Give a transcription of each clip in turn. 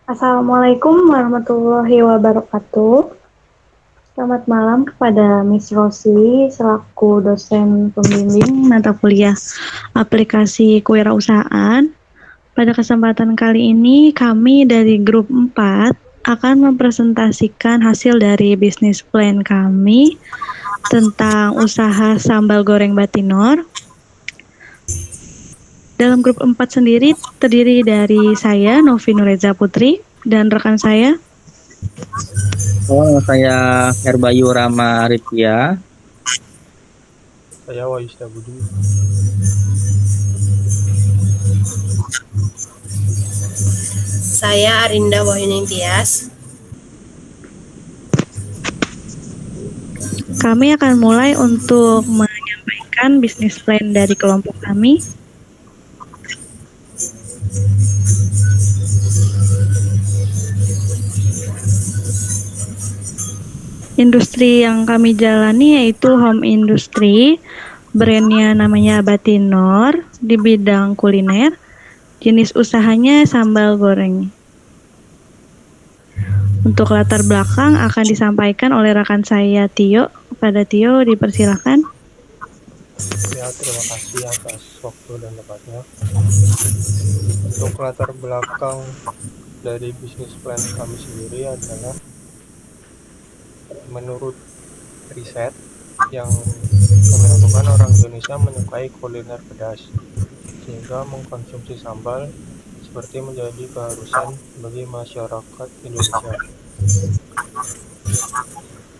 Assalamualaikum warahmatullahi wabarakatuh. Selamat malam kepada Miss Rosi selaku dosen pembimbing mata kuliah aplikasi kewirausahaan. Pada kesempatan kali ini kami dari grup 4 akan mempresentasikan hasil dari bisnis plan kami tentang usaha sambal goreng Batinor. Dalam grup 4 sendiri terdiri dari saya, Novi Nureza Putri, dan rekan saya. Saya Herbayu Rama Ritya. Saya Wahyu Budi. Saya Arinda Wahyuni Tias. Kami akan mulai untuk menyampaikan bisnis plan dari kelompok kami. Industri yang kami jalani yaitu home industry, brandnya namanya Batinor, di bidang kuliner, jenis usahanya sambal goreng. Untuk latar belakang akan disampaikan oleh rekan saya Tio. Kepada Tio dipersilakan. Ya, terima kasih atas waktu dan tempatnya. Untuk latar belakang dari bisnis plan kami sendiri adalah menurut riset yang kami lakukan, orang Indonesia menyukai kuliner pedas, sehingga mengkonsumsi sambal seperti menjadi keharusan bagi masyarakat Indonesia.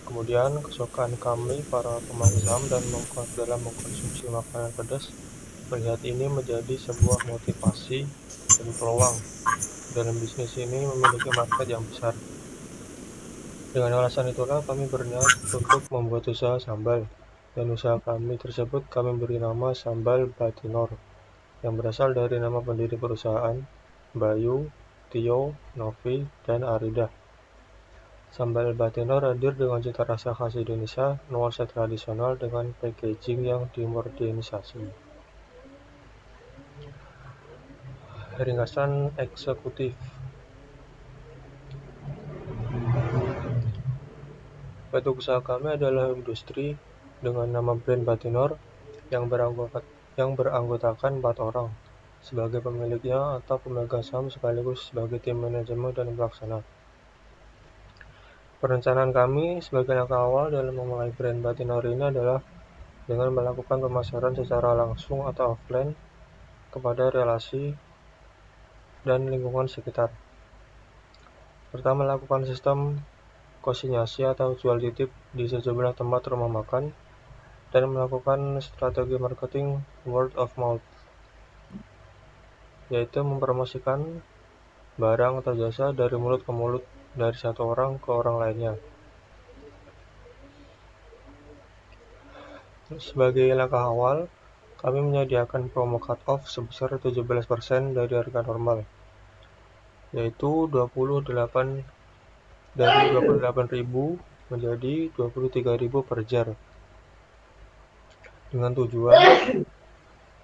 Kemudian kesukaan kami para pemangku saham dalam mengkonsumsi makanan pedas, melihat ini menjadi sebuah motivasi dan peluang dalam bisnis ini memiliki market yang besar. Dengan alasan itulah kami berniat untuk membuat usaha sambal, dan usaha kami tersebut kami beri nama Sambal Batinor, yang berasal dari nama pendiri perusahaan, Bayu, Tio, Novi, dan Arida. Sambal Batinor hadir dengan cita rasa khas Indonesia, nuansa tradisional dengan packaging yang dimodernisasi. Ringkasan eksekutif. Bentuk usaha kami adalah industri dengan nama brand Batinor yang beranggotakan 4 orang sebagai pemiliknya atau pemegang saham sekaligus sebagai tim manajemen dan pelaksana. Perencanaan kami sebagai langkah awal dalam memulai brand Batinor ini adalah dengan melakukan pemasaran secara langsung atau offline kepada relasi dan lingkungan sekitar, serta melakukan sistem konsinyasi atau jual titip di sejumlah tempat rumah makan, dan melakukan strategi marketing word of mouth, yaitu mempromosikan barang atau jasa dari mulut ke mulut, dari satu orang ke orang lainnya. Sebagai langkah awal, kami menyediakan promo cut-off sebesar 17% dari harga normal, yaitu 28.000 menjadi 23.000 per jar, dengan tujuan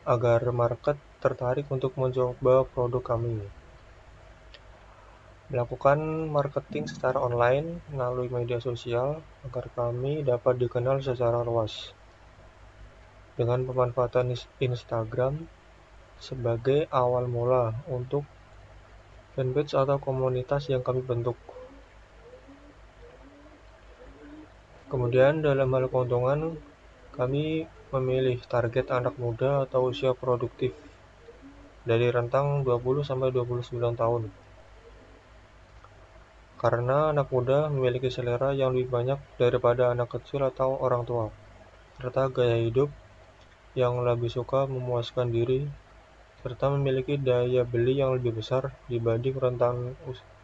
agar market tertarik untuk mencoba produk kami. Melakukan marketing secara online melalui media sosial agar kami dapat dikenal secara luas, dengan pemanfaatan Instagram sebagai awal mula untuk fanpage atau komunitas yang kami bentuk. Kemudian dalam hal keuntungan, kami memilih target anak muda atau usia produktif dari rentang 20 sampai 29 tahun. Karena anak muda memiliki selera yang lebih banyak daripada anak kecil atau orang tua, serta gaya hidup yang lebih suka memuaskan diri, serta memiliki daya beli yang lebih besar dibanding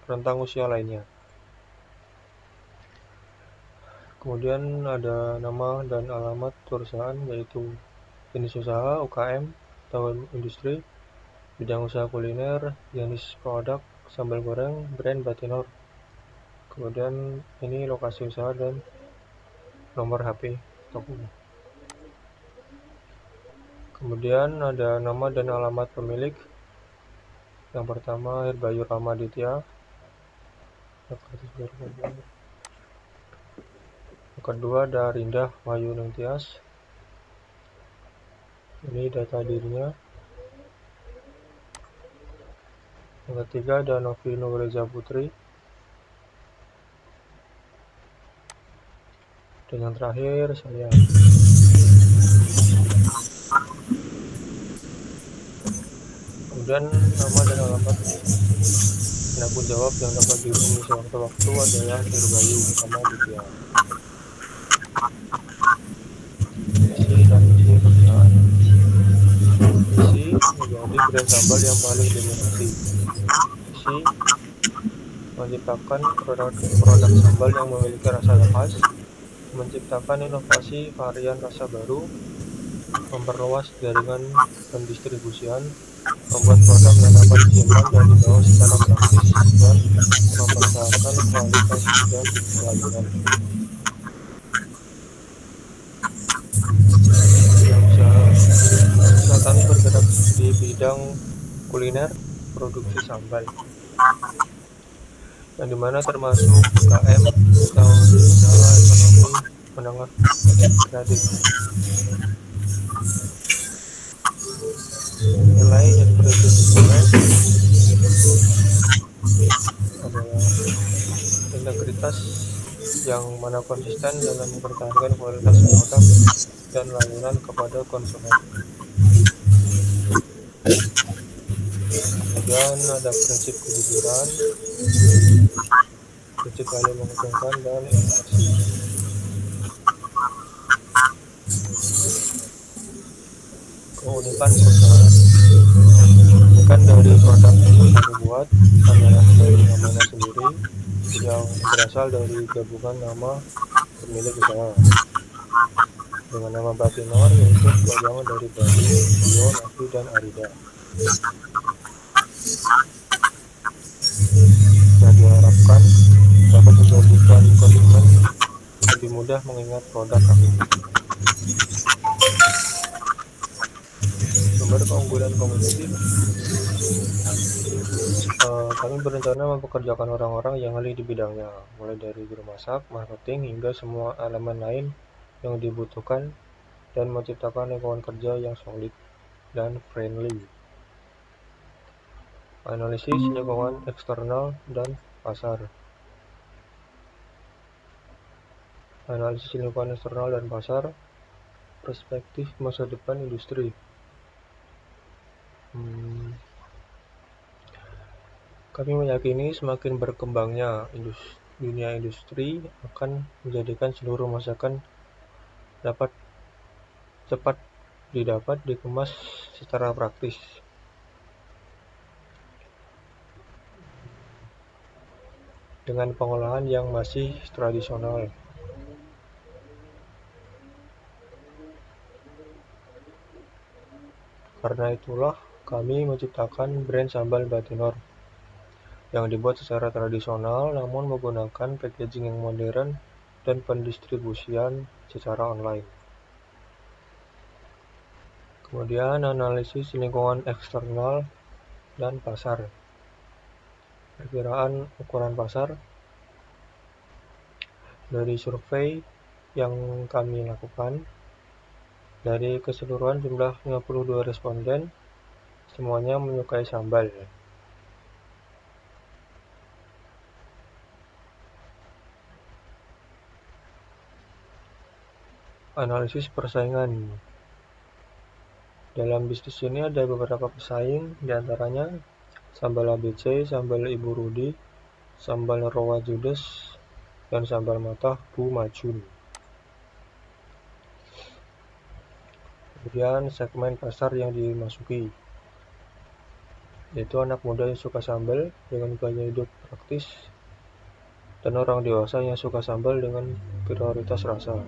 rentang usia lainnya. Kemudian ada nama dan alamat perusahaan, yaitu jenis usaha UKM atau industri, bidang usaha kuliner, jenis produk sambal goreng, brand Batinor. Kemudian ini lokasi usaha dan nomor HP toko. Kemudian ada nama dan alamat pemilik. Yang pertama Herbayu Rama Ditya, Yang kedua ada Rindah Wayu Ningtyas. Ini data dirinya. Yang ketiga ada Novi Nureza Putri. Dan yang terakhir saya. Kemudian nama dan alamat penakun jawab yang dapat dihubungi sewaktu-waktu adalah Herbayu sama Aditya. Misi dan misi perusahaan. Misi menjadi brand sambal yang paling diminati. Misi menciptakan produk sambal yang memiliki rasa yang khas, menciptakan inovasi varian rasa baru, memperluas jaringan pendistribusian, membuat produk yang dapat disimpan dan dibawa secara praktis, dan mempertahankan kualitas dan pelayanan. Bidang usaha kami bergerak di bidang kuliner, produksi sambal, yang dimana termasuk UKM atau usaha ekonomi menengah kreatif. Nilai dan prinsip UKM adalah integritas yang mana konsisten dalam mempertahankan kualitas produk dan layanan kepada konsumen. Kemudian ada prinsip kejujuran, prinsip saling menguntungkan, dan inovasi. Keunikan perusahaan. Keunikan dari produk yang kami buat adalah dari namanya sendiri yang berasal dari gabungan nama pemilik usaha dengan nama Batinor, yaitu kepanjangan dari Badu, Dio, Nafi, dan Arida. Dan diharapkan dapat menjadikan konsumen lebih mudah mengingat produk kami. Sumber keunggulan kompetitif. Kami berencana mempekerjakan orang-orang yang ahli di bidangnya, mulai dari juru masak, marketing, hingga semua elemen lain yang dibutuhkan, dan menciptakan lingkungan kerja yang solid dan friendly. Analisis lingkungan eksternal dan pasar. Analisis lingkungan eksternal dan pasar, perspektif masa depan industri. Kami meyakini semakin berkembangnya dunia industri akan menjadikan seluruh masakan dapat cepat didapat dikemas secara praktis. Dengan pengolahan yang masih tradisional. Karena itulah kami menciptakan brand sambal Batinor yang dibuat secara tradisional namun menggunakan packaging yang modern dan pendistribusian secara online. Kemudian analisis lingkungan eksternal dan pasar. Perkiraan ukuran pasar dari survei yang kami lakukan. Dari keseluruhan jumlah 52 responden, semuanya menyukai sambal. Analisis persaingan. Dalam bisnis ini ada beberapa pesaing, diantaranya sambal ABC, sambal Ibu Rudi, sambal Roa Judes, dan sambal Matah Bu Majun. Kemudian segmen pasar yang dimasuki, yaitu anak muda yang suka sambal dengan gaya hidup praktis, dan orang dewasa yang suka sambal dengan prioritas rasa.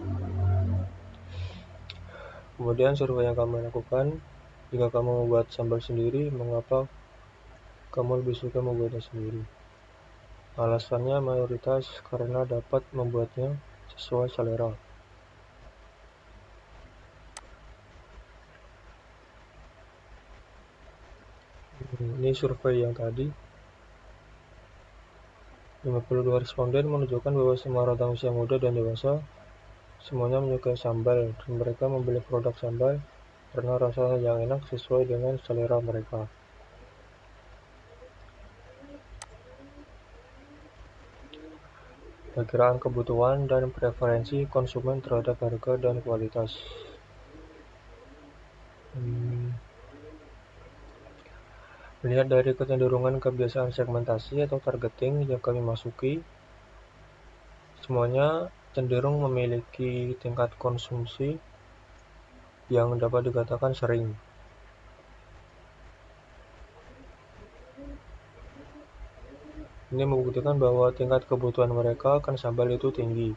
Kemudian survei yang kami lakukan, jika kamu membuat sambal sendiri, mengapa kamu lebih suka membuatnya sendiri? Alasannya mayoritas karena dapat membuatnya sesuai selera. Ini survei yang tadi. 52 responden menunjukkan bahwa semua rata usia muda dan dewasa semuanya menyukai sambal dan mereka membeli produk sambal karena rasanya yang enak sesuai dengan selera mereka. Perkiraan kebutuhan dan preferensi konsumen terhadap harga dan kualitas. Melihat dari kecenderungan kebiasaan segmentasi atau targeting yang kami masuki, semuanya cenderung memiliki tingkat konsumsi yang dapat dikatakan sering. Ini membuktikan bahwa tingkat kebutuhan mereka akan sambal itu tinggi.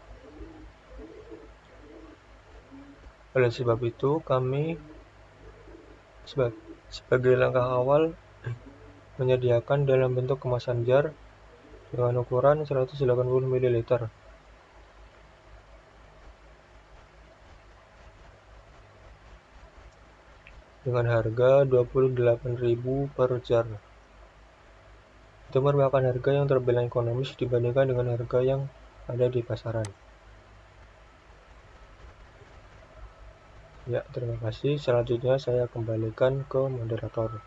Oleh sebab itu, kami sebagai langkah awal menyediakan dalam bentuk kemasan jar dengan ukuran 180 ml. Dengan harga 28.000 per jar. Itu merupakan harga yang terbilang ekonomis dibandingkan dengan harga yang ada di pasaran. Ya, terima kasih. Selanjutnya saya kembalikan ke moderator.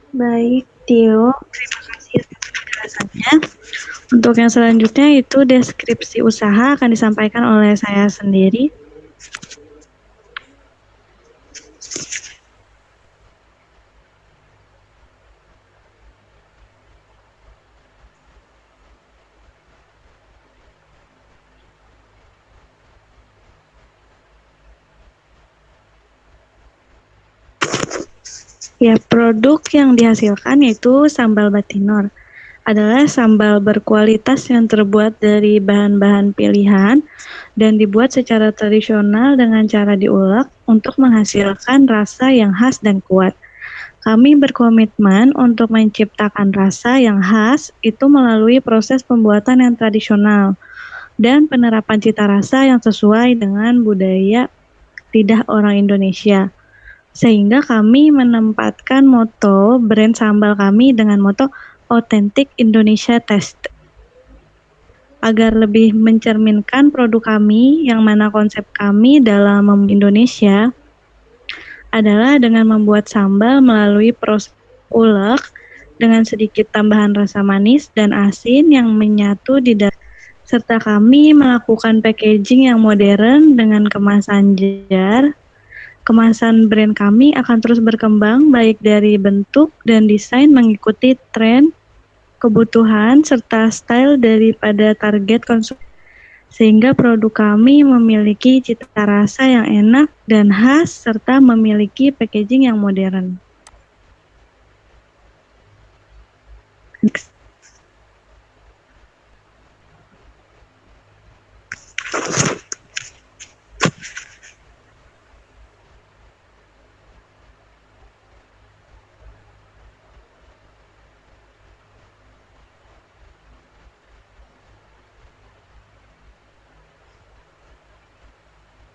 Baik, Tio. Terima kasih atas penjelasannya. Untuk yang selanjutnya itu deskripsi usaha akan disampaikan oleh saya sendiri. Ya, produk yang dihasilkan yaitu sambal Batinor. Adalah sambal berkualitas yang terbuat dari bahan-bahan pilihan dan dibuat secara tradisional dengan cara diulek untuk menghasilkan rasa yang khas dan kuat. Kami berkomitmen untuk menciptakan rasa yang khas itu melalui proses pembuatan yang tradisional dan penerapan cita rasa yang sesuai dengan budaya lidah orang Indonesia. Sehingga kami menempatkan moto brand sambal kami dengan moto Authentic Indonesia Taste. Agar lebih mencerminkan produk kami, yang mana konsep kami dalam Indonesia adalah dengan membuat sambal melalui proses ulek dengan sedikit tambahan rasa manis dan asin yang menyatu di dalam, serta kami melakukan packaging yang modern dengan kemasan jar. Kemasan brand kami akan terus berkembang baik dari bentuk dan desain mengikuti tren, kebutuhan, serta style daripada target konsumen. Sehingga produk kami memiliki cita rasa yang enak dan khas serta memiliki packaging yang modern. Next.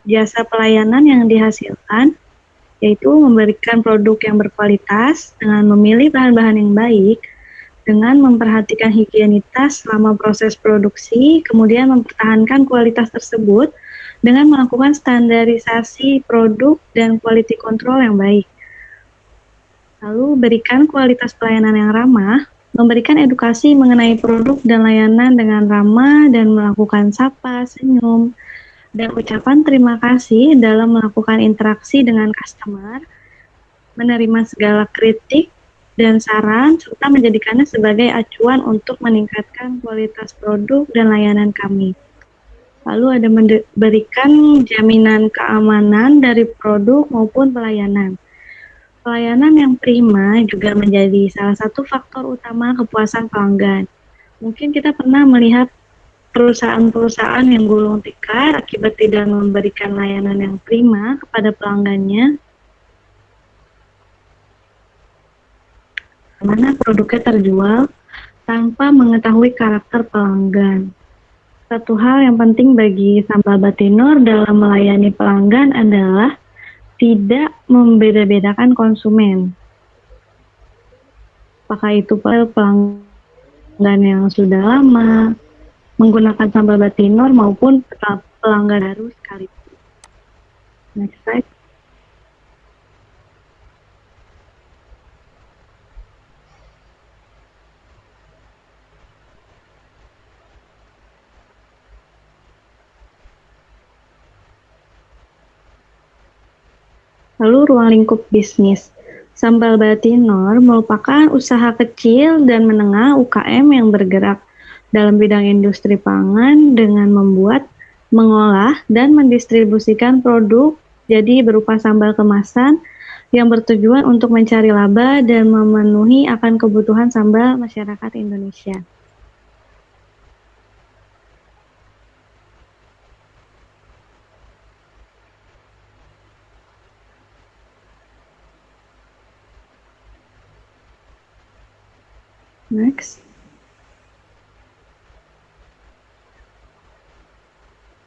Jasa pelayanan yang dihasilkan yaitu memberikan produk yang berkualitas dengan memilih bahan-bahan yang baik, dengan memperhatikan higienitas selama proses produksi, kemudian mempertahankan kualitas tersebut dengan melakukan standarisasi produk dan quality control yang baik. Lalu berikan kualitas pelayanan yang ramah, memberikan edukasi mengenai produk dan layanan dengan ramah dan melakukan sapa, senyum, dan ucapan terima kasih dalam melakukan interaksi dengan customer, menerima segala kritik dan saran, serta menjadikannya sebagai acuan untuk meningkatkan kualitas produk dan layanan kami. Lalu ada memberikan jaminan keamanan dari produk maupun pelayanan. Pelayanan yang prima juga menjadi salah satu faktor utama kepuasan pelanggan. Mungkin kita pernah melihat perusahaan-perusahaan yang gulung tikar akibat tidak memberikan layanan yang prima kepada pelanggannya, mana produknya terjual tanpa mengetahui karakter pelanggan. Satu hal yang penting bagi Sambal Batinor dalam melayani pelanggan adalah tidak membeda-bedakan konsumen. apakah itu pelanggan yang sudah lama menggunakan sambal Batinor maupun pelanggan baru sekalipun. Next slide. Lalu ruang lingkup bisnis. Sambal Batinor merupakan usaha kecil dan menengah UKM yang bergerak dalam bidang industri pangan dengan membuat, mengolah, dan mendistribusikan produk jadi berupa sambal kemasan yang bertujuan untuk mencari laba dan memenuhi akan kebutuhan sambal masyarakat Indonesia. Next.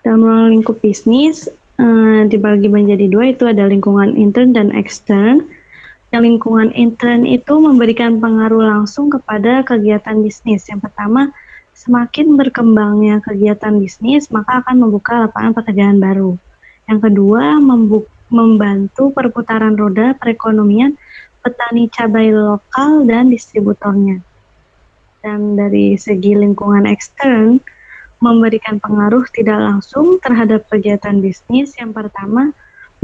Dalam ruang lingkup bisnis dibagi menjadi dua, itu ada lingkungan intern dan ekstern. Yang lingkungan intern itu memberikan pengaruh langsung kepada kegiatan bisnis. Yang pertama, semakin berkembangnya kegiatan bisnis, maka akan membuka lapangan pekerjaan baru. Yang kedua, membantu perputaran roda perekonomian petani cabai lokal dan distributornya. Dan dari segi lingkungan ekstern, memberikan pengaruh tidak langsung terhadap kegiatan bisnis. Yang pertama,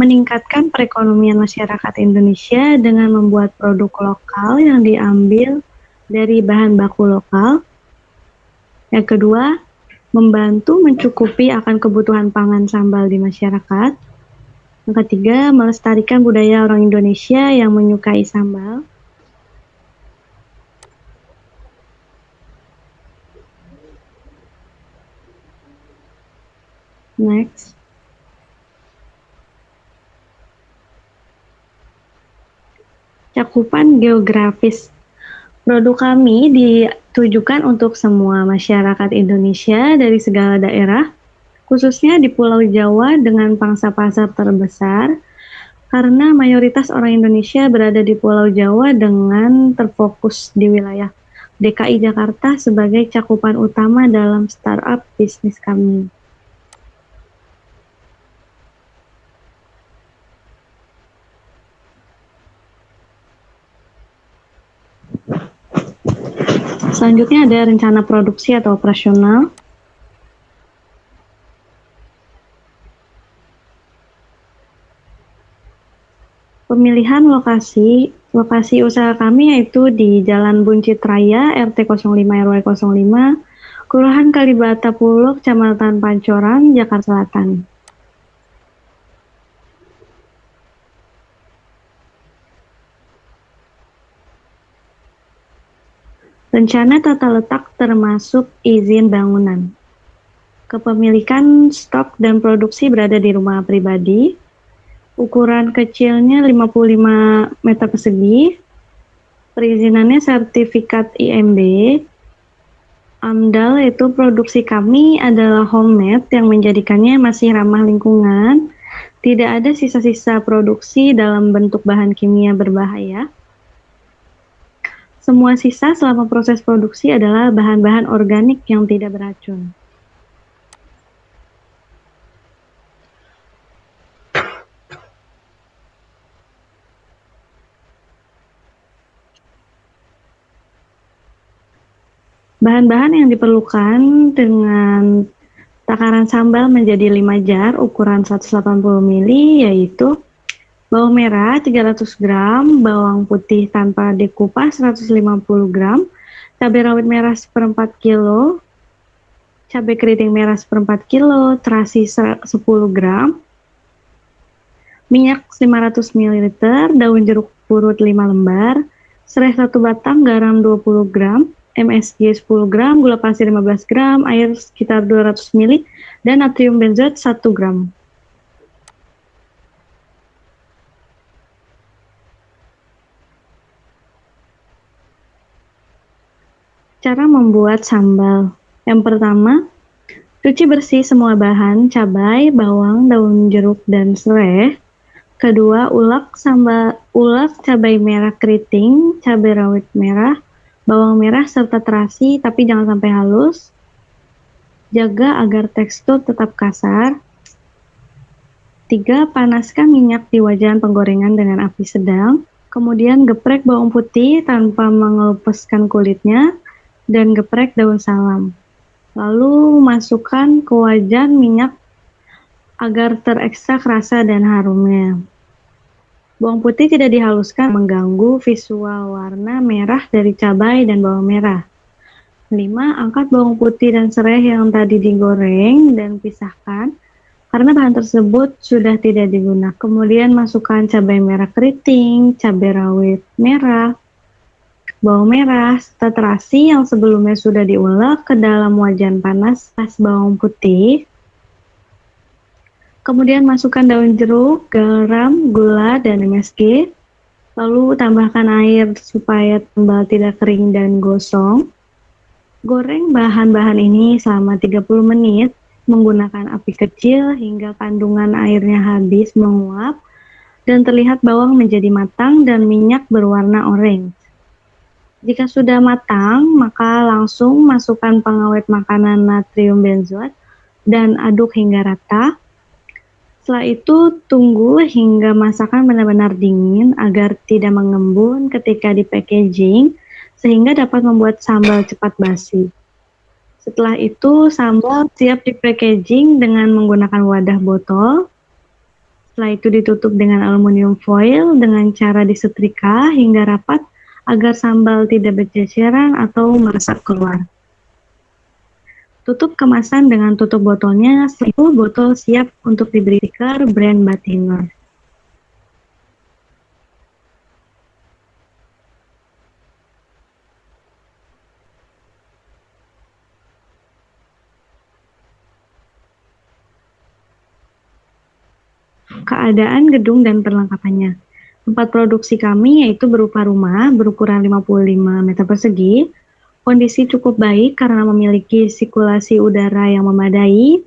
meningkatkan perekonomian masyarakat Indonesia dengan membuat produk lokal yang diambil dari bahan baku lokal. Yang kedua, membantu mencukupi akan kebutuhan pangan sambal di masyarakat. Yang ketiga, melestarikan budaya orang Indonesia yang menyukai sambal. Next. Cakupan geografis. Produk kami ditujukan untuk semua masyarakat Indonesia dari segala daerah, khususnya di Pulau Jawa dengan pangsa pasar terbesar, karena mayoritas orang Indonesia berada di Pulau Jawa dengan terfokus di wilayah DKI Jakarta sebagai cakupan utama dalam startup bisnis kami. Selanjutnya ada rencana produksi atau operasional. Pemilihan lokasi usaha kami yaitu di Jalan Buncit Raya, RT 05 RW 05, Kelurahan Kalibata Pulo, Kecamatan Pancoran, Jakarta Selatan. Rencana tata letak termasuk izin bangunan. Kepemilikan stok dan produksi berada di rumah pribadi. Ukuran kecilnya 55 meter persegi. Perizinannya sertifikat IMB. AMDAL itu produksi kami adalah homemade yang menjadikannya masih ramah lingkungan. Tidak ada sisa-sisa produksi dalam bentuk bahan kimia berbahaya. Semua sisa selama proses produksi adalah bahan-bahan organik yang tidak beracun. Bahan-bahan yang diperlukan dengan takaran sambal menjadi 5 jar ukuran 180 ml yaitu bawang merah 300 gram, bawang putih tanpa dikupas 150 gram, cabai rawit merah 1/4 kilo, cabai keriting merah 1/4 kilo, terasi 10 gram, minyak 500 ml, daun jeruk purut 5 lembar, serai 1 batang, garam 20 gram, MSG 10 gram, gula pasir 15 gram, air sekitar 200 ml, dan natrium benzoat 1 gram. Cara membuat sambal. Yang pertama, cuci bersih semua bahan, cabai, bawang, daun jeruk, dan serai. Kedua, ulek cabai merah keriting, cabai rawit merah, Bawang merah serta terasi tapi jangan sampai halus. Jaga agar tekstur tetap kasar. 3. Panaskan minyak di wajan penggorengan dengan api sedang. Kemudian geprek bawang putih tanpa melepaskan kulitnya dan geprek daun salam. Lalu masukkan ke wajan minyak agar terekstrak rasa dan harumnya. Bawang putih tidak dihaluskan mengganggu visual warna merah dari cabai dan bawang merah. 5. Angkat bawang putih dan serai yang tadi digoreng dan pisahkan karena bahan tersebut sudah tidak digunakan. Kemudian masukkan cabai merah keriting, cabai rawit merah, bawang merah, serta terasi yang sebelumnya sudah diulek ke dalam wajan panas bawang putih. Kemudian masukkan daun jeruk, garam, gula, dan MSG. Lalu tambahkan air supaya sambal tidak kering dan gosong. Goreng bahan-bahan ini selama 30 menit menggunakan api kecil hingga kandungan airnya habis menguap dan terlihat bawang menjadi matang dan minyak berwarna oranye. Jika sudah matang, maka langsung masukkan pengawet makanan natrium benzoat dan aduk hingga rata. Setelah itu, tunggu hingga masakan benar-benar dingin agar tidak mengembun ketika di packaging, sehingga dapat membuat sambal cepat basi. Setelah itu, sambal siap di packaging dengan menggunakan wadah botol. Setelah itu ditutup dengan aluminium foil dengan cara disetrika hingga rapat agar sambal tidak berceceran atau meresap keluar. Tutup kemasan dengan tutup botolnya, setelah itu botol siap untuk diberi stiker brand Bathinor. Keadaan gedung dan perlengkapannya. Tempat produksi kami yaitu berupa rumah berukuran 55 meter persegi. Kondisi cukup baik karena memiliki sirkulasi udara yang memadai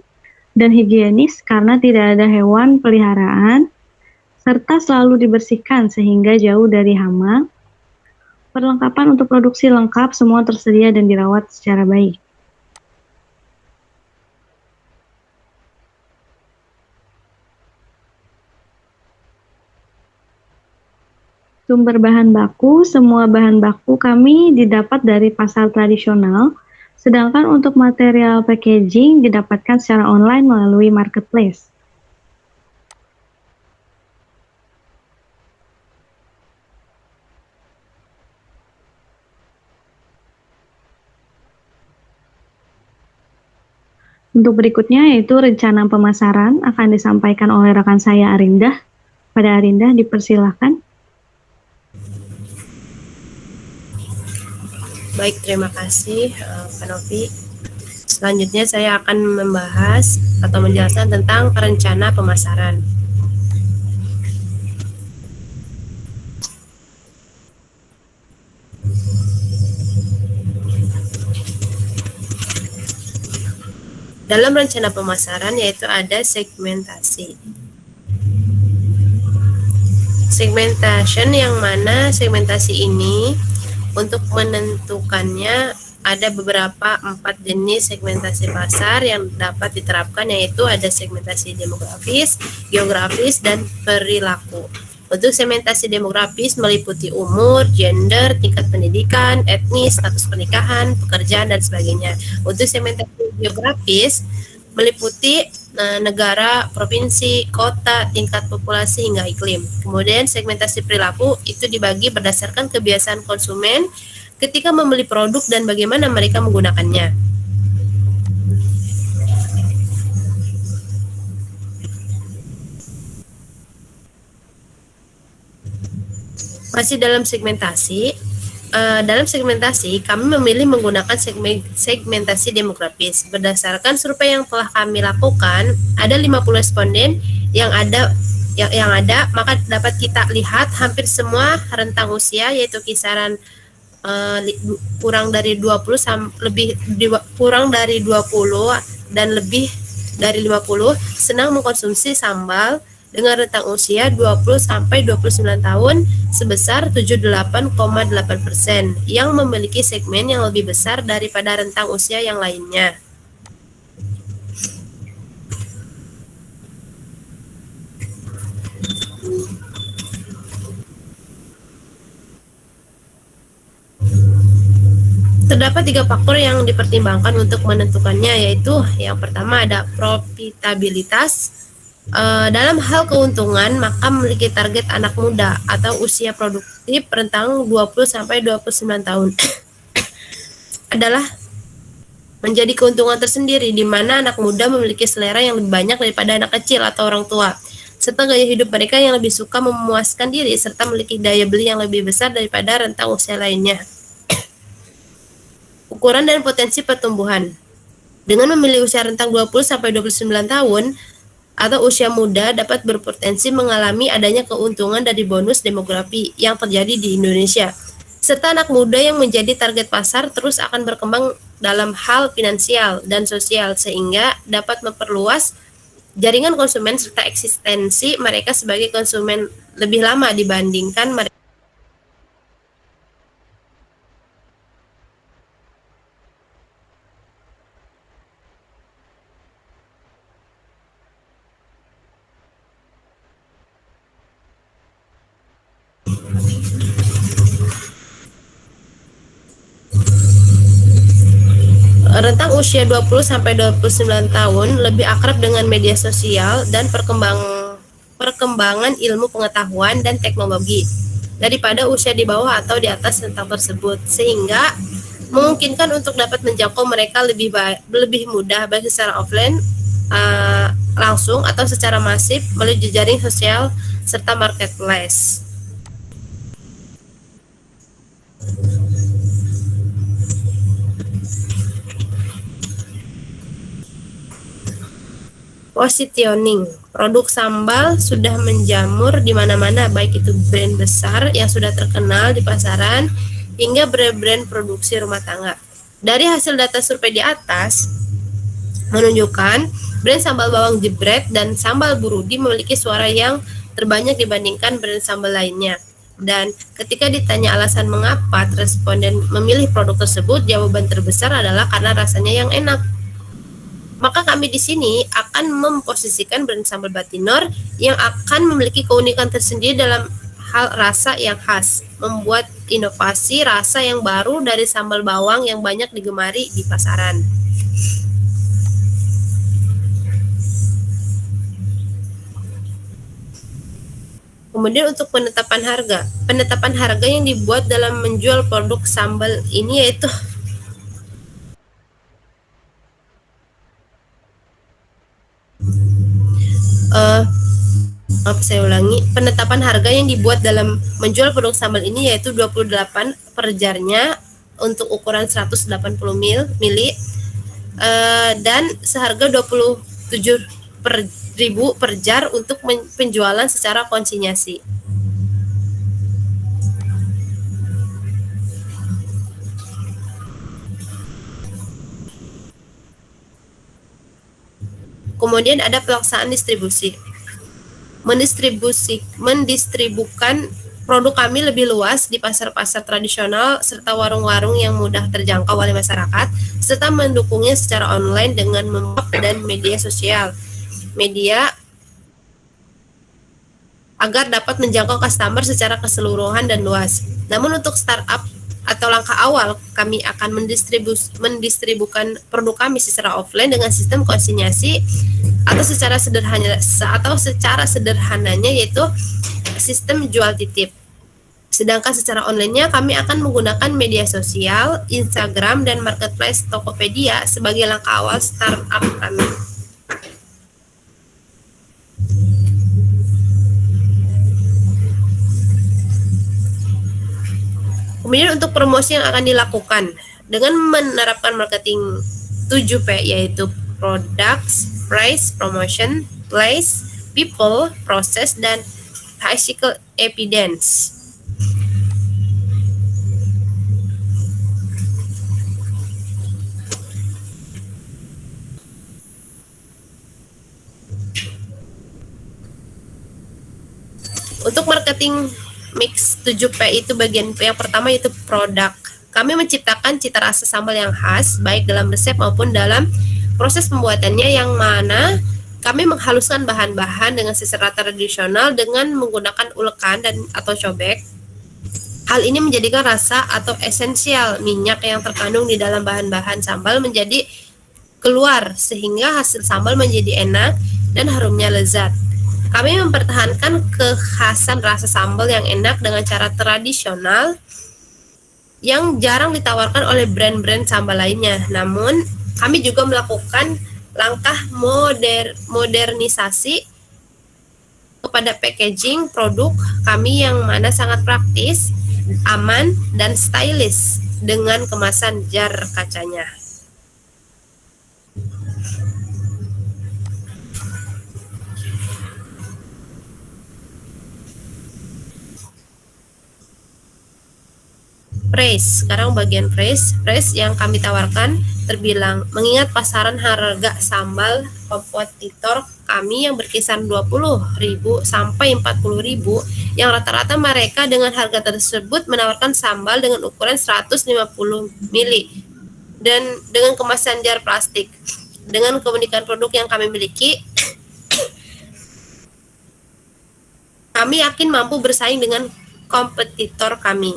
dan higienis karena tidak ada hewan peliharaan, serta selalu dibersihkan sehingga jauh dari hama. Perlengkapan untuk produksi lengkap, semua tersedia dan dirawat secara baik. Sumber bahan baku, semua bahan baku kami didapat dari pasar tradisional, sedangkan untuk material packaging didapatkan secara online melalui marketplace. Untuk berikutnya yaitu rencana pemasaran akan disampaikan oleh rekan saya Arindah. Pada Arindah dipersilahkan. Baik, terima kasih Pak Novi. Selanjutnya saya akan membahas atau menjelaskan tentang rencana pemasaran. Dalam rencana pemasaran yaitu ada segmentasi. Segmentation yang mana segmentasi ini untuk menentukannya ada beberapa 4 jenis segmentasi pasar yang dapat diterapkan, yaitu ada segmentasi demografis, geografis, dan perilaku. Untuk segmentasi demografis meliputi umur, gender, tingkat pendidikan, etnis, status pernikahan, pekerjaan, dan sebagainya. Untuk segmentasi geografis meliputi negara, provinsi, kota, tingkat populasi, hingga iklim. Kemudian segmentasi perilaku itu dibagi berdasarkan kebiasaan konsumen ketika membeli produk dan bagaimana mereka menggunakannya. Masih dalam segmentasi, kami memilih menggunakan segmentasi demografis. Berdasarkan survei yang telah kami lakukan, ada 50 responden yang ada, maka dapat kita lihat hampir semua rentang usia, yaitu kisaran kurang dari 20 dan lebih dari 50 senang mengkonsumsi sambal dengan rentang usia 20 sampai 29 tahun sebesar 78,8% yang memiliki segmen yang lebih besar daripada rentang usia yang lainnya. Terdapat 3 faktor yang dipertimbangkan untuk menentukannya, yaitu yang pertama ada profitabilitas. Dalam hal keuntungan, maka memiliki target anak muda atau usia produktif rentang 20 sampai 29 tahun adalah menjadi keuntungan tersendiri, di mana anak muda memiliki selera yang lebih banyak daripada anak kecil atau orang tua, serta gaya hidup mereka yang lebih suka memuaskan diri, serta memiliki daya beli yang lebih besar daripada rentang usia lainnya. Ukuran dan potensi pertumbuhan. Dengan memilih usia rentang 20 sampai 29 tahun atau usia muda dapat berpotensi mengalami adanya keuntungan dari bonus demografi yang terjadi di Indonesia. Serta anak muda yang menjadi target pasar terus akan berkembang dalam hal finansial dan sosial sehingga dapat memperluas jaringan konsumen serta eksistensi mereka sebagai konsumen lebih lama dibandingkan mereka. Rentang usia 20 sampai 29 tahun lebih akrab dengan media sosial dan perkembangan ilmu pengetahuan dan teknologi daripada usia di bawah atau di atas rentang tersebut, sehingga memungkinkan untuk dapat menjangkau mereka lebih mudah baik secara offline langsung atau secara masif melalui jejaring sosial serta marketplace. Positioning. Produk sambal sudah menjamur di mana-mana, baik itu brand besar yang sudah terkenal di pasaran hingga brand-brand produksi rumah tangga. Dari hasil data survei di atas menunjukkan brand sambal bawang jebret dan sambal burudi memiliki suara yang terbanyak dibandingkan brand sambal lainnya. Dan ketika ditanya alasan mengapa responden memilih produk tersebut, jawaban terbesar adalah karena rasanya yang enak. Maka kami di sini akan memposisikan brand sambal Batinor yang akan memiliki keunikan tersendiri dalam hal rasa yang khas, membuat inovasi rasa yang baru dari sambal bawang yang banyak digemari di pasaran. Kemudian untuk penetapan harga yang dibuat dalam menjual produk sambal ini yaitu penetapan harga yang dibuat dalam menjual produk sambal ini yaitu 28 per jarnya untuk ukuran 180 ml dan seharga 27 per ribu per jar untuk penjualan secara konsinyasi. Kemudian ada pelaksanaan distribusi. Mendistribukan produk kami lebih luas di pasar-pasar tradisional serta warung-warung yang mudah terjangkau oleh masyarakat, serta mendukungnya secara online dengan dan media sosial media agar dapat menjangkau customer secara keseluruhan dan luas. Namun untuk startup atau langkah awal, kami akan mendistribusikan produk kami secara offline dengan sistem konsinyasi atau secara sederhananya yaitu sistem jual titip. Sedangkan secara online-nya kami akan menggunakan media sosial, Instagram, dan marketplace Tokopedia sebagai langkah awal startup kami. Kemudian untuk promosi yang akan dilakukan dengan menerapkan marketing 7P yaitu products, price, promotion, place, people, process, dan physical evidence. Untuk marketing mix 7P itu bagian yang pertama yaitu produk. Kami menciptakan cita rasa sambal yang khas baik dalam resep maupun dalam proses pembuatannya, yang mana kami menghaluskan bahan-bahan dengan secara tradisional dengan menggunakan ulekan dan atau cobek. Hal ini menjadikan rasa atau esensial minyak yang terkandung di dalam bahan-bahan sambal menjadi keluar, sehingga hasil sambal menjadi enak dan harumnya lezat. Kami mempertahankan kekhasan rasa sambal yang enak dengan cara tradisional yang jarang ditawarkan oleh brand-brand sambal lainnya. Namun, kami juga melakukan langkah modernisasi kepada packaging produk kami yang mana sangat praktis, aman, dan stylish dengan kemasan jar kacanya. Price, sekarang bagian price yang kami tawarkan terbilang mengingat pasaran harga sambal kompetitor kami yang berkisar 20.000 sampai 40.000, yang rata-rata mereka dengan harga tersebut menawarkan sambal dengan ukuran 150 ml dan dengan kemasan jar plastik. Dengan keunikan produk yang kami miliki, kami yakin mampu bersaing dengan kompetitor kami.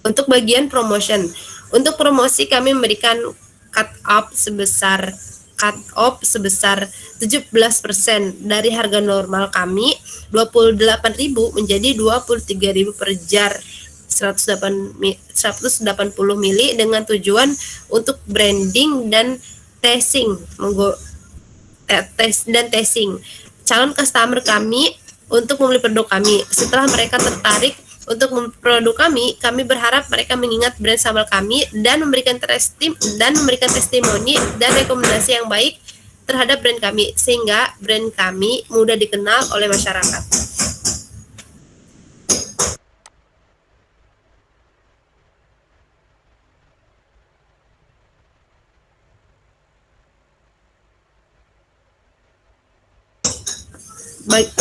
Untuk bagian promotion, untuk promosi kami memberikan cut off sebesar 17% dari harga normal kami 28.000 menjadi 23.000 per jar 180 ml dengan tujuan untuk branding dan testing calon customer kami untuk membeli produk kami. Setelah mereka tertarik untuk membeli produk kami berharap mereka mengingat brand sambal kami dan memberikan testimoni dan rekomendasi yang baik terhadap brand kami, sehingga brand kami mudah dikenal oleh masyarakat.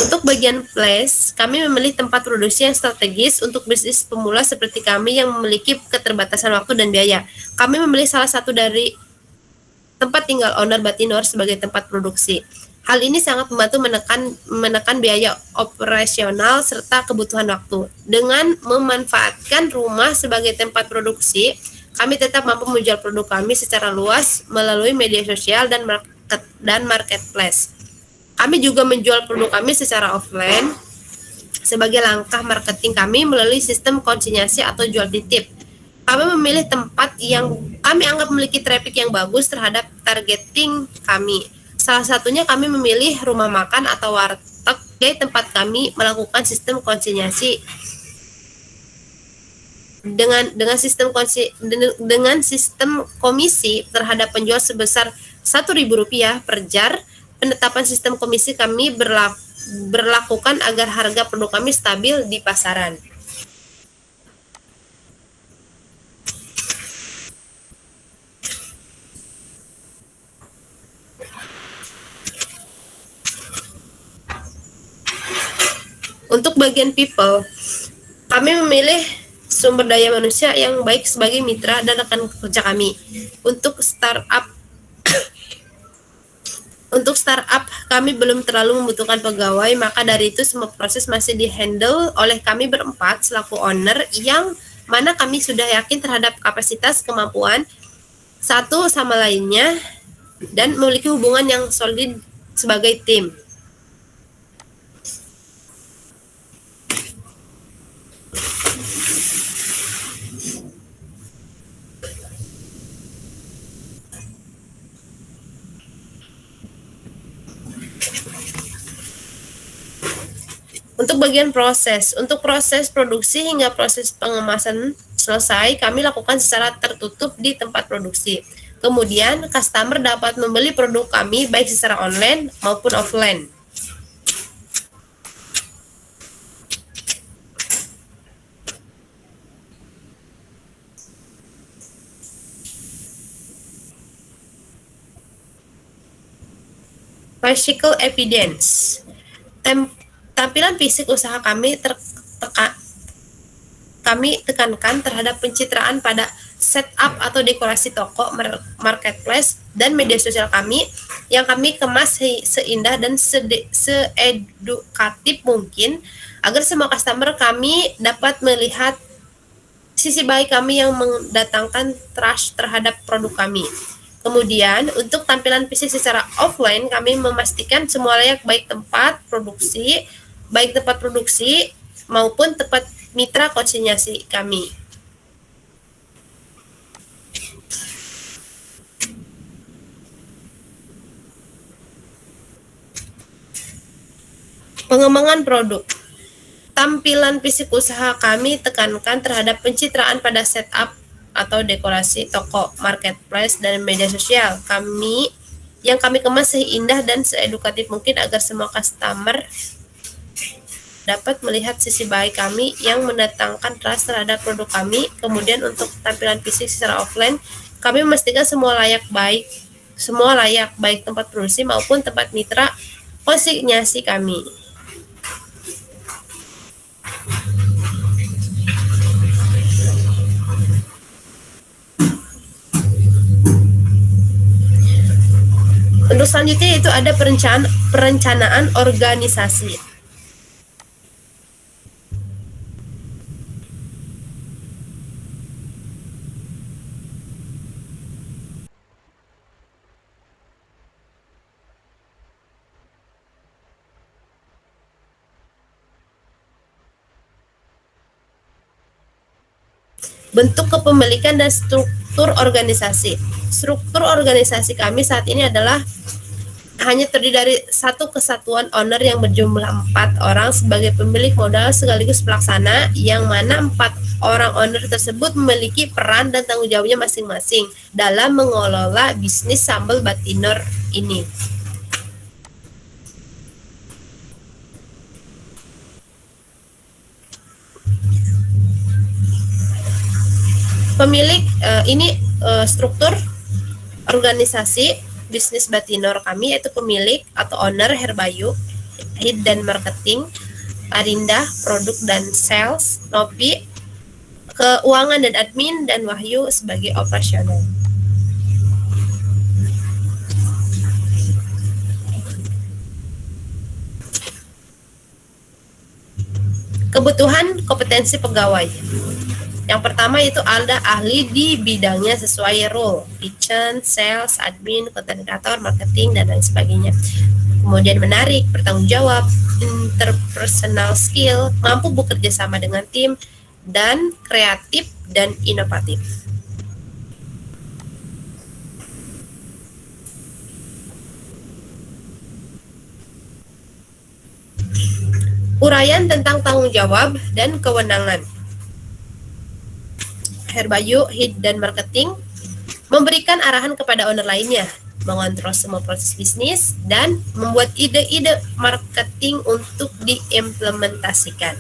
Untuk bagian place, kami memilih tempat produksi yang strategis untuk bisnis pemula seperti kami yang memiliki keterbatasan waktu dan biaya. Kami memilih salah satu dari tempat tinggal owner Batinor sebagai tempat produksi. Hal ini sangat membantu menekan biaya operasional serta kebutuhan waktu. Dengan memanfaatkan rumah sebagai tempat produksi, kami tetap mampu menjual produk kami secara luas melalui media sosial dan marketplace. Kami juga menjual produk kami secara offline sebagai langkah marketing kami melalui sistem konsinyasi atau jual titip. Kami memilih tempat yang kami anggap memiliki traffic yang bagus terhadap targeting kami. Salah satunya kami memilih rumah makan atau warteg sebagai tempat kami melakukan sistem konsinyasi. Dengan sistem komisi terhadap penjual sebesar Rp1.000 per jar. Penetapan sistem komisi kami berlakukan agar harga produk kami stabil di pasaran. Untuk bagian people, kami memilih sumber daya manusia yang baik sebagai mitra dan rekan kerja kami. Untuk startup, kami belum terlalu membutuhkan pegawai, maka dari itu semua proses masih di-handle oleh kami berempat selaku owner, yang mana kami sudah yakin terhadap kapasitas kemampuan satu sama lainnya dan memiliki hubungan yang solid sebagai tim. Untuk bagian proses, untuk proses produksi hingga proses pengemasan selesai, kami lakukan secara tertutup di tempat produksi. Kemudian, customer dapat membeli produk kami baik secara online maupun offline. Physical evidence. Tampilan fisik usaha kami kami tekankan terhadap pencitraan pada setup atau dekorasi toko, marketplace, dan media sosial kami yang kami kemas seindah dan seedukatif mungkin agar semua customer kami dapat melihat sisi baik kami yang mendatangkan trust terhadap produk kami. Kemudian, untuk tampilan fisik secara offline, kami memastikan semua layak baik tempat produksi maupun tempat mitra konsinyasi kami. Pengembangan produk. Tampilan fisik usaha kami tekankan terhadap pencitraan pada setup atau dekorasi toko, marketplace, dan media sosial kami yang kami kemas seindah dan seedukatif mungkin agar semua customer dapat melihat sisi baik kami yang mendatangkan trust terhadap produk kami. Kemudian untuk tampilan fisik secara offline, kami memastikan semua layak baik tempat produksi maupun tempat mitra konsinyasi kami. Untuk selanjutnya itu ada perencanaan organisasi. Bentuk kepemilikan dan struktur organisasi. Struktur organisasi kami saat ini adalah hanya terdiri dari satu kesatuan owner yang berjumlah 4 orang sebagai pemilik modal sekaligus pelaksana, yang mana 4 orang owner tersebut memiliki peran dan tanggung jawabnya masing-masing dalam mengelola bisnis sambal batinor ini. Pemilik struktur organisasi bisnis batinor kami yaitu pemilik atau owner Herbayu, Head dan Marketing, Arinda produk dan sales, Nopi keuangan dan admin, dan Wahyu sebagai operasional. Kebutuhan kompetensi pegawai. Yang pertama itu ada ahli di bidangnya sesuai role, kitchen, sales, admin, content creator, marketing, dan lain sebagainya. Kemudian menarik, bertanggung jawab, interpersonal skill, mampu bekerja sama dengan tim, dan kreatif dan inovatif. Uraian tentang tanggung jawab dan kewenangan. Herbayu, Head dan Marketing memberikan arahan kepada owner lainnya, mengontrol semua proses bisnis, dan membuat ide-ide marketing untuk diimplementasikan.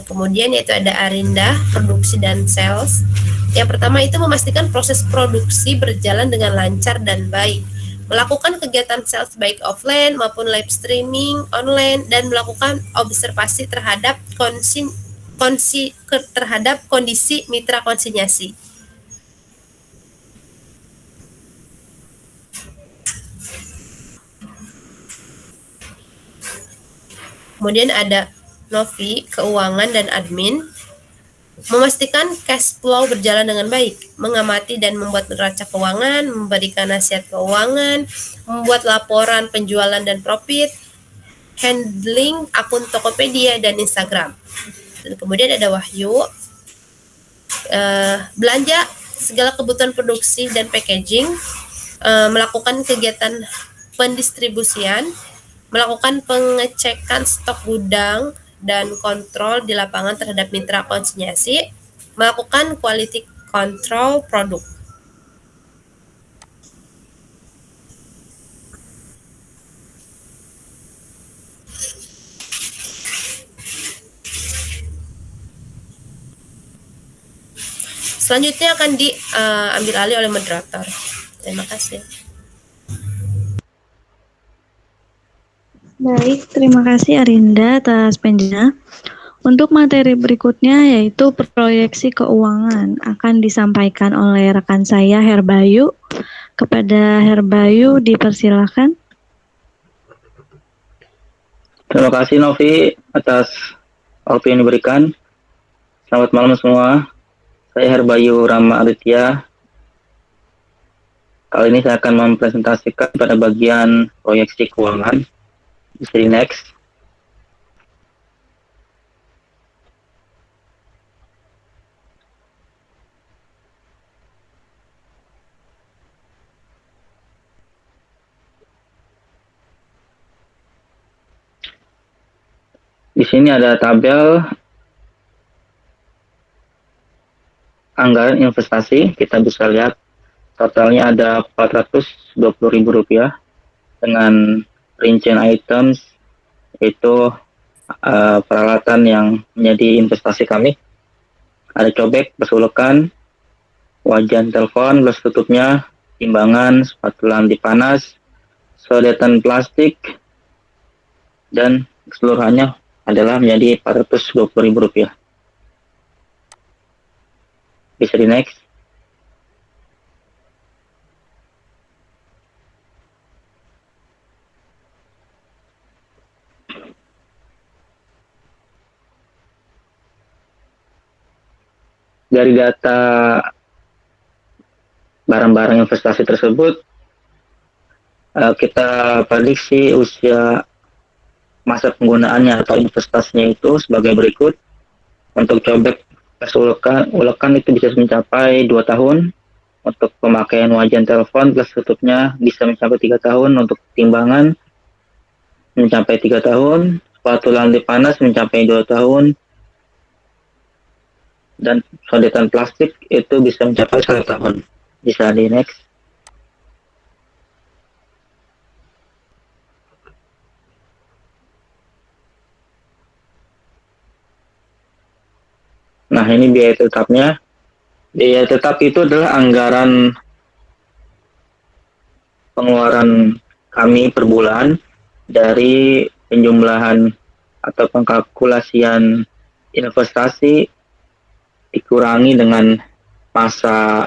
Kemudian yaitu ada Arinda, produksi dan sales. Yang pertama itu memastikan proses produksi berjalan dengan lancar dan baik, melakukan kegiatan sales baik offline maupun live streaming online, dan melakukan observasi terhadap kondisi mitra konsinyasi. Kemudian ada Novi, keuangan dan admin, memastikan cash flow berjalan dengan baik, mengamati dan membuat neraca keuangan, memberikan nasihat keuangan, membuat laporan penjualan dan profit, handling akun Tokopedia dan Instagram. Dan kemudian ada Wahyu, belanja segala kebutuhan produksi dan packaging, melakukan kegiatan pendistribusian, melakukan pengecekan stok gudang dan kontrol di lapangan terhadap mitra konsinyasi, melakukan quality control produk. Selanjutnya akan diambil alih oleh moderator. Terima kasih. Baik, terima kasih Arinda atas penjelasannya. Untuk materi berikutnya yaitu proyeksi keuangan akan disampaikan oleh rekan saya Herbayu. Kepada Herbayu dipersilakan. Terima kasih Novi atas waktu yang diberikan. Selamat malam semua. Saya Herbayu Rama Aditya. Kali ini saya akan mempresentasikan pada bagian proyeksi keuangan. Bisa di next. Di sini ada tabel anggaran investasi. Kita bisa lihat totalnya ada Rp420.000 dengan rincian items yaitu peralatan yang menjadi investasi kami. Ada cobek, besulekan, wajan telepon, belas tutupnya, timbangan, spatula anti panas, sodetan plastik, dan keseluruhannya adalah menjadi Rp420.000. Bisa di next. Dari data barang-barang investasi tersebut, kita prediksi usia masa penggunaannya atau investasinya itu sebagai berikut. Untuk cobek ulekan itu bisa mencapai 2 tahun. Untuk pemakaian wajan telepon plus tutupnya bisa mencapai 3 tahun. Untuk timbangan mencapai 3 tahun. Spatula anti panas mencapai 2 tahun. Dan sodetan plastik itu bisa mencapai 1 tahun. Bisa di next. Nah, ini biaya tetapnya. Biaya tetap itu adalah anggaran pengeluaran kami per bulan dari penjumlahan atau pengkalkulasian investasi dikurangi dengan masa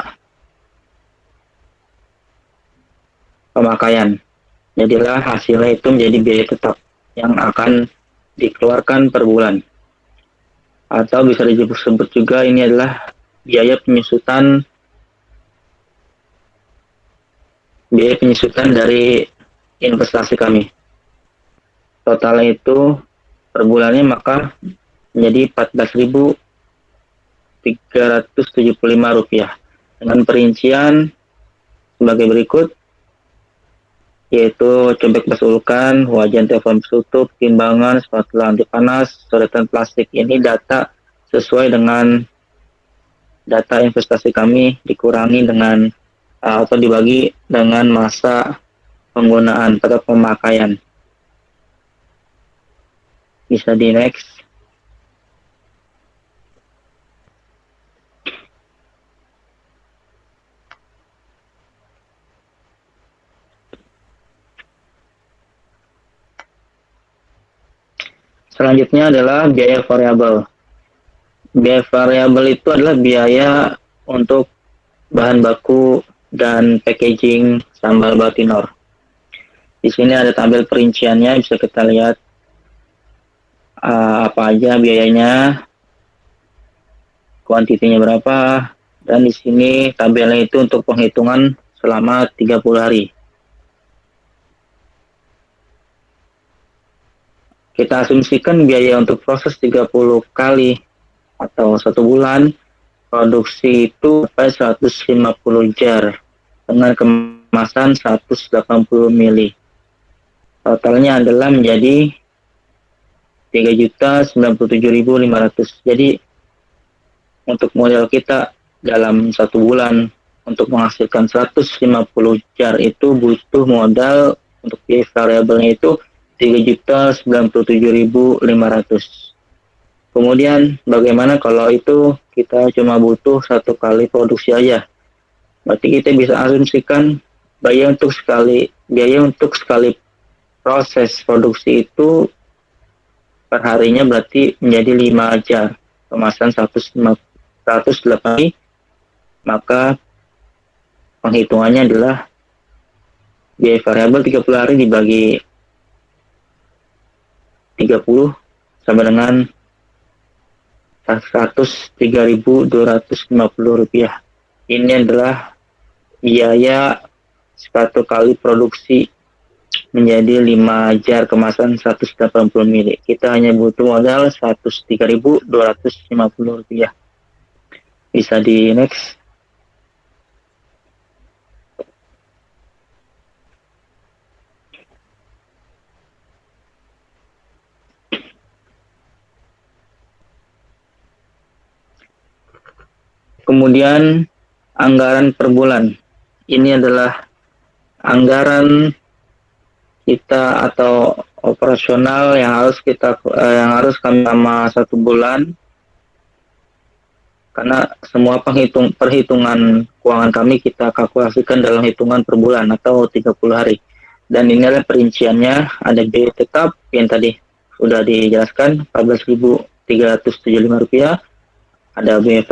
pemakaian. Jadilah hasilnya itu menjadi biaya tetap yang akan dikeluarkan per bulan. Atau bisa disebut juga ini adalah biaya penyusutan dari investasi kami. Totalnya itu per bulannya maka menjadi Rp14.375 dengan perincian sebagai berikut, yaitu cobek besulekan, wajan telepon tutup, timbangan, spatula anti panas, sodetan plastik. Ini data sesuai dengan data investasi kami dikurangi dengan atau dibagi dengan masa penggunaan atau pemakaian. Bisa di next. Selanjutnya adalah biaya variabel. Biaya variabel itu adalah biaya untuk bahan baku dan packaging sambal batinor. Di sini ada tabel perinciannya, bisa kita lihat apa aja biayanya, kuantitinya berapa, dan di sini tabelnya itu untuk penghitungan selama 30 hari. Kita asumsikan biaya untuk proses 30 kali atau 1 bulan, produksi itu sampai 150 jar dengan kemasan 180 ml. Totalnya adalah menjadi 3.097.500. Jadi untuk modal kita dalam 1 bulan untuk menghasilkan 150 jar itu butuh modal untuk biaya variabelnya itu 3.097.500. Kemudian bagaimana kalau itu kita cuma butuh 1 kali produksi aja? Berarti kita bisa asumsikan biaya untuk sekali proses produksi itu perharinya berarti menjadi 5 jar kemasan 108, maka penghitungannya adalah biaya variabel 30 hari dibagi 30 sama dengan 103.250 rupiah. Ini adalah biaya 1 kali produksi menjadi 5 jar kemasan 180 ml. Kita hanya butuh modal 103.250 rupiah. Bisa di next. Kemudian anggaran per bulan. Ini adalah anggaran kita atau operasional yang harus kami selama 1 bulan, karena semua perhitungan keuangan kami kita kalkulasikan dalam hitungan per bulan atau 30 hari. Dan ini adalah perinciannya, ada biaya tetap yang tadi sudah dijelaskan 14.375 rupiah, ada biaya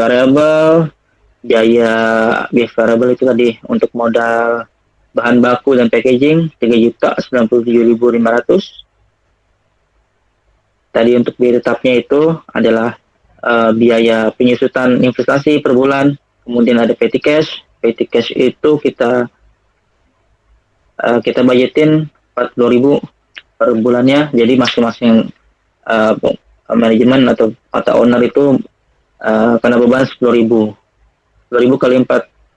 variabel itu tadi untuk modal bahan baku dan packaging 3.097.500. Tadi untuk biaya tetapnya itu adalah biaya penyusutan investasi per bulan. Kemudian ada petty cash. Petty cash itu kita budgetin 40.000 per bulannya. Jadi masing-masing manajemen atau owner itu kena beban 10.000 kali 4,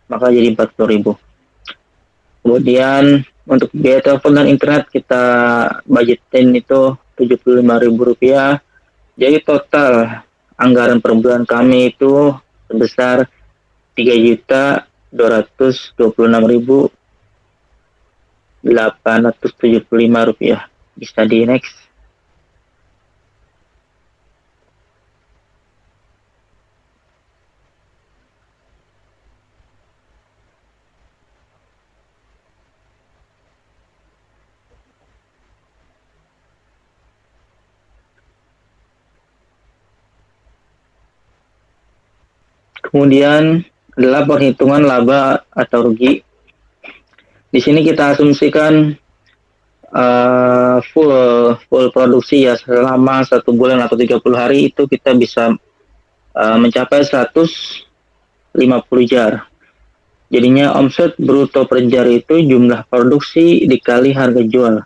maka jadi 40.000. Kemudian untuk biaya telepon dan internet kita budgetin itu 75.000 rupiah. Jadi total anggaran per bulan kami itu sebesar 3.226.875 rupiah. Bisa di next. Kemudian adalah perhitungan laba atau rugi. Di sini kita asumsikan full produksi ya selama 1 bulan atau 30 hari itu kita bisa mencapai 150 jar. Jadinya omset bruto per jar itu jumlah produksi dikali harga jual.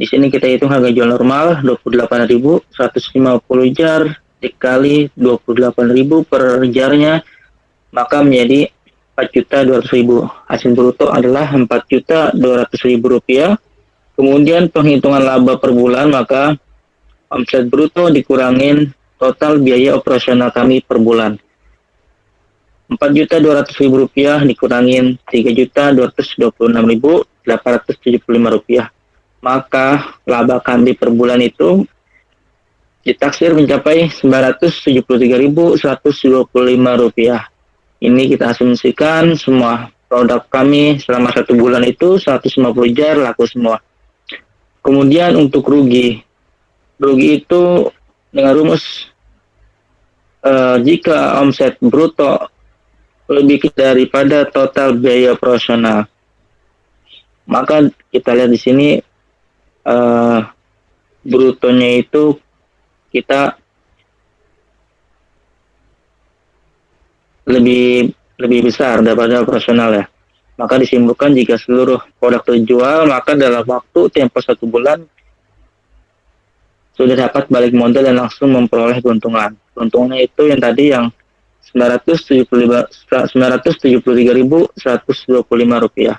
Di sini kita hitung harga jual normal 28.000, 150 jar dikali 28.000 per jarnya, maka menjadi 4.200.000. Hasil bruto adalah 4.200.000 rupiah. Kemudian penghitungan laba per bulan, maka omset bruto dikurangin total biaya operasional kami per bulan. 4.200.000 rupiah dikurangin 3.226.875 rupiah. Maka laba kami per bulan itu ditaksir mencapai 973.125 rupiah. Ini kita asumsikan semua produk kami selama 1 bulan itu 150 jar laku semua. Kemudian untuk rugi itu dengan rumus jika omset bruto lebih daripada total biaya operasional, maka kita lihat di sini brutonya itu kita lebih besar daripada operasional ya. Maka disimpulkan jika seluruh produk terjual, maka dalam waktu tempo 1 bulan sudah dapat balik modal dan langsung memperoleh keuntungan. Keuntungannya itu yang tadi yang 973.125 rupiah.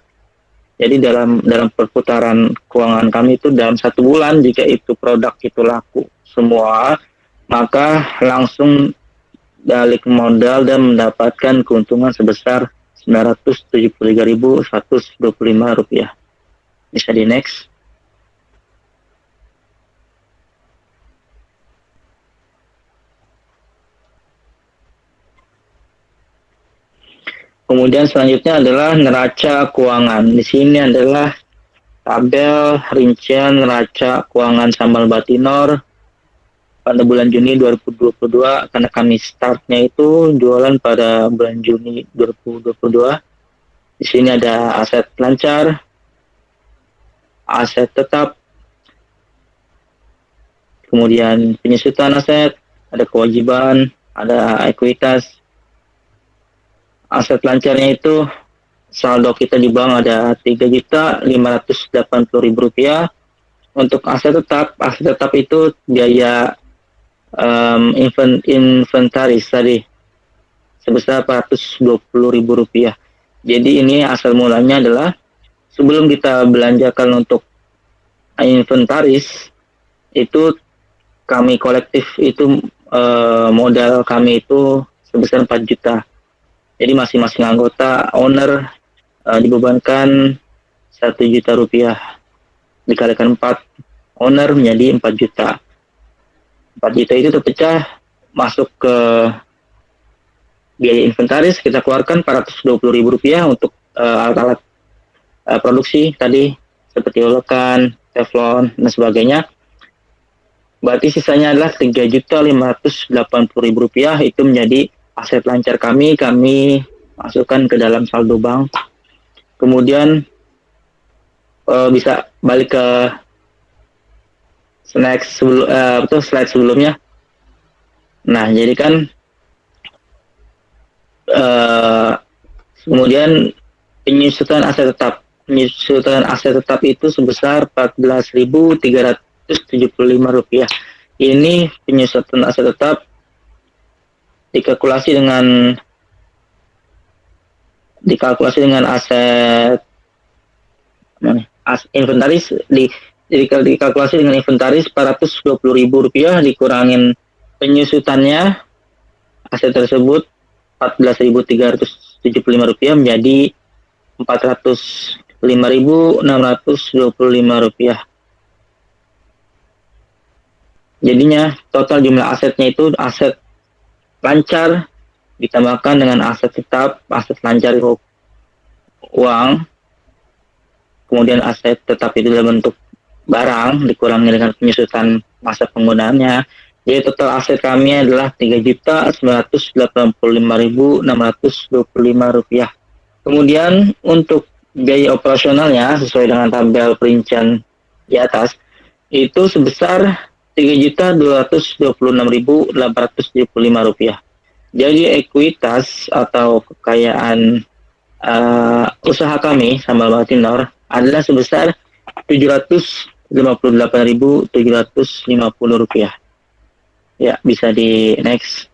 Jadi dalam perputaran keuangan kami itu dalam 1 bulan jika itu produk itu laku semua, maka langsung balik modal dan mendapatkan keuntungan sebesar 973.125 rupiah. Bisa di next. Kemudian selanjutnya adalah neraca keuangan. Di sini adalah tabel rincian neraca keuangan Sambal Batinor pada bulan Juni 2022, karena kami startnya itu jualan pada bulan Juni 2022. Di sini ada aset lancar, aset tetap, kemudian penyusutan aset, ada kewajiban, ada ekuitas. Aset lancarnya itu saldo kita di bank ada Rp3.580.000. Untuk aset tetap itu biaya inventaris tadi sebesar Rp420.000. Jadi ini asal mulanya adalah sebelum kita belanjakan untuk inventaris itu kami kolektif itu modal kami itu sebesar 4 juta. Jadi masing-masing anggota owner dibebankan Rp1 juta, dikalikan 4 owner menjadi 4 juta. 4 juta itu terpecah masuk ke biaya inventaris, kita keluarkan Rp420.000 untuk alat-alat produksi tadi seperti ulekan, teflon, dan sebagainya. Berarti sisanya adalah Rp3.580.000, itu menjadi aset lancar kami masukkan ke dalam saldo bank. Kemudian bisa balik ke slide sebelumnya. Nah, jadi kan kemudian penyusutan aset tetap. Penyusutan aset tetap itu sebesar Rp14.375. Ini penyusutan aset tetap dikalkulasi dengan aset inventaris dikalkulasi dengan inventaris Rp420.000 dikurangin penyusutannya aset tersebut Rp14.375 menjadi Rp405.625. Jadinya total jumlah asetnya itu aset lancar ditambahkan dengan aset tetap, aset lancar itu uang, kemudian aset tetap itu dalam bentuk barang dikurangi dengan penyusutan masa penggunaannya. Jadi total aset kami adalah Rp3.985.625. Kemudian untuk biaya operasionalnya sesuai dengan tabel perincian di atas itu sebesar Rp3.226.875. Jadi ekuitas atau kekayaan usaha kami Sambal Batinor adalah sebesar Rp758.750. Ya, bisa di next.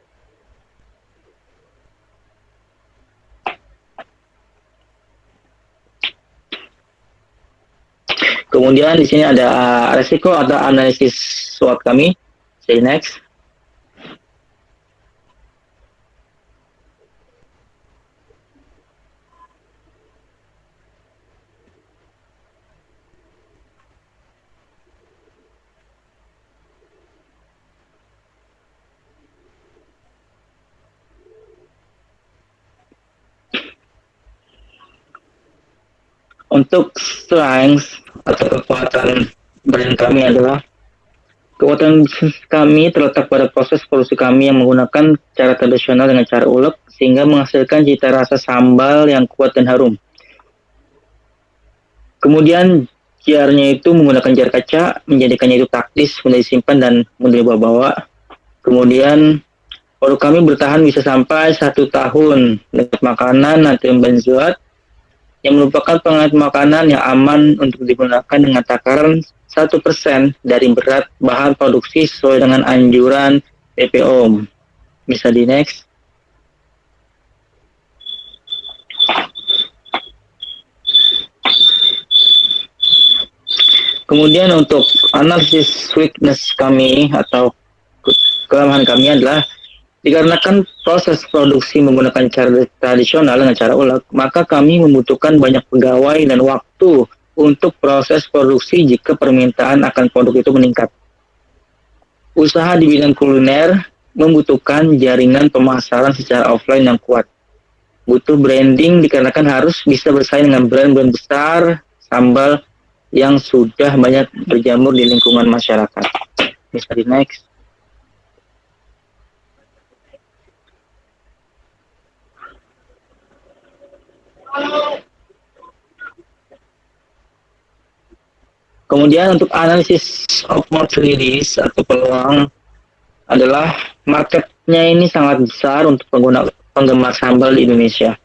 Kemudian di sini ada resiko atau analisis SWOT kami. Say next. Untuk strength atau kekuatan brand kami adalah kekuatan bisnis kami terletak pada proses produksi kami yang menggunakan cara tradisional dengan cara ulek sehingga menghasilkan cita rasa sambal yang kuat dan harum. Kemudian jarnya itu menggunakan jar kaca, menjadikannya itu praktis, mudah disimpan dan mudah dibawa-bawa. Kemudian produk kami bertahan bisa sampai 1 tahun dengan makanan natrium benzoat yang merupakan pengawet makanan yang aman untuk digunakan dengan takaran 1% dari berat bahan produksi sesuai dengan anjuran BPOM. Bisa di next. Kemudian untuk analisis weakness kami atau kelemahan kami adalah dikarenakan proses produksi menggunakan cara tradisional dengan cara ulek, maka kami membutuhkan banyak pegawai dan waktu untuk proses produksi jika permintaan akan produk itu meningkat. Usaha di bidang kuliner membutuhkan jaringan pemasaran secara offline yang kuat. butuh branding dikarenakan harus bisa bersaing dengan brand-brand besar sambal yang sudah banyak berjamur di lingkungan masyarakat. Bisa di next. Kemudian untuk analisis opportunities atau peluang adalah marketnya ini sangat besar untuk penggemar sambal di Indonesia.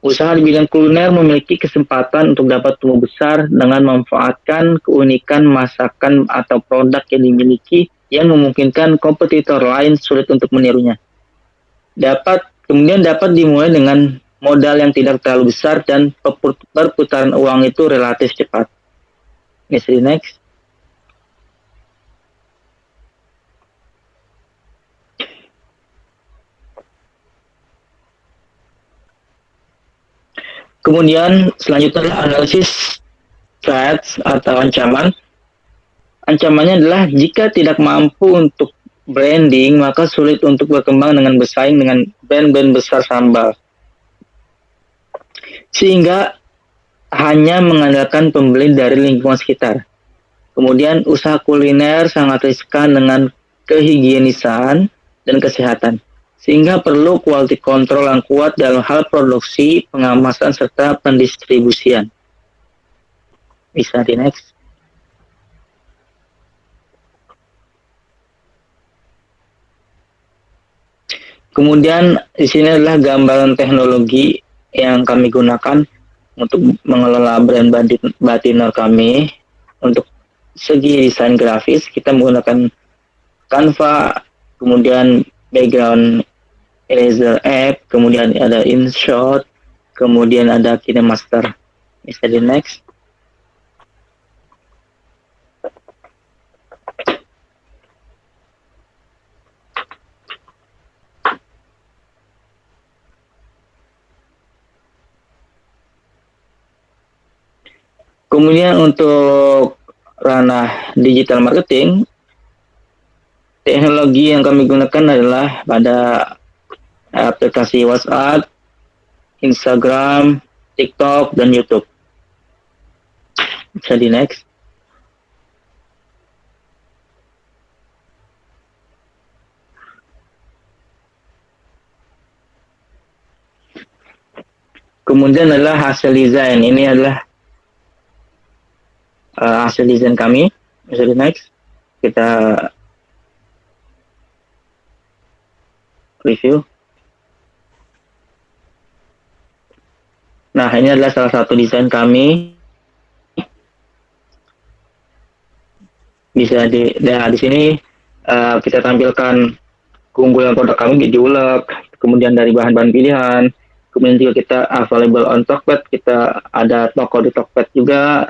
Usaha di bidang kuliner memiliki kesempatan untuk dapat tumbuh besar dengan memanfaatkan keunikan masakan atau produk yang dimiliki yang memungkinkan kompetitor lain sulit untuk menirunya. Kemudian dapat dimulai dengan modal yang tidak terlalu besar dan perputaran uang itu relatif cepat. Next. Kemudian selanjutnya adalah analisis threats atau ancaman. Ancamannya adalah jika tidak mampu untuk branding, maka sulit untuk berkembang dengan bersaing dengan brand-brand besar sambal. Sehingga hanya mengandalkan pembeli dari lingkungan sekitar. Kemudian usaha kuliner sangat riskan dengan kehigienisan dan kesehatan. Sehingga perlu quality control yang kuat dalam hal produksi, pengemasan, serta pendistribusian. Bisa di next. Kemudian di sini adalah gambaran teknologi yang kami gunakan untuk mengelola brand Batinor kami. Untuk segi desain grafis kita menggunakan Canva, kemudian background eraser app, kemudian ada InShot, kemudian ada KineMaster. Bisa di next. Kemudian untuk ranah digital marketing, teknologi yang kami gunakan adalah pada aplikasi WhatsApp, Instagram, TikTok, dan YouTube. Bisa di next. Kemudian adalah hasil desain. Ini adalah hasil desain kami. Bisa di next. Kita review. Nah, ini adalah salah satu desain kami. Bisa di sini kita tampilkan keunggulan produk kami di ulek, kemudian dari bahan-bahan pilihan, kemudian juga kita available on Tokped, kita ada toko di Tokped juga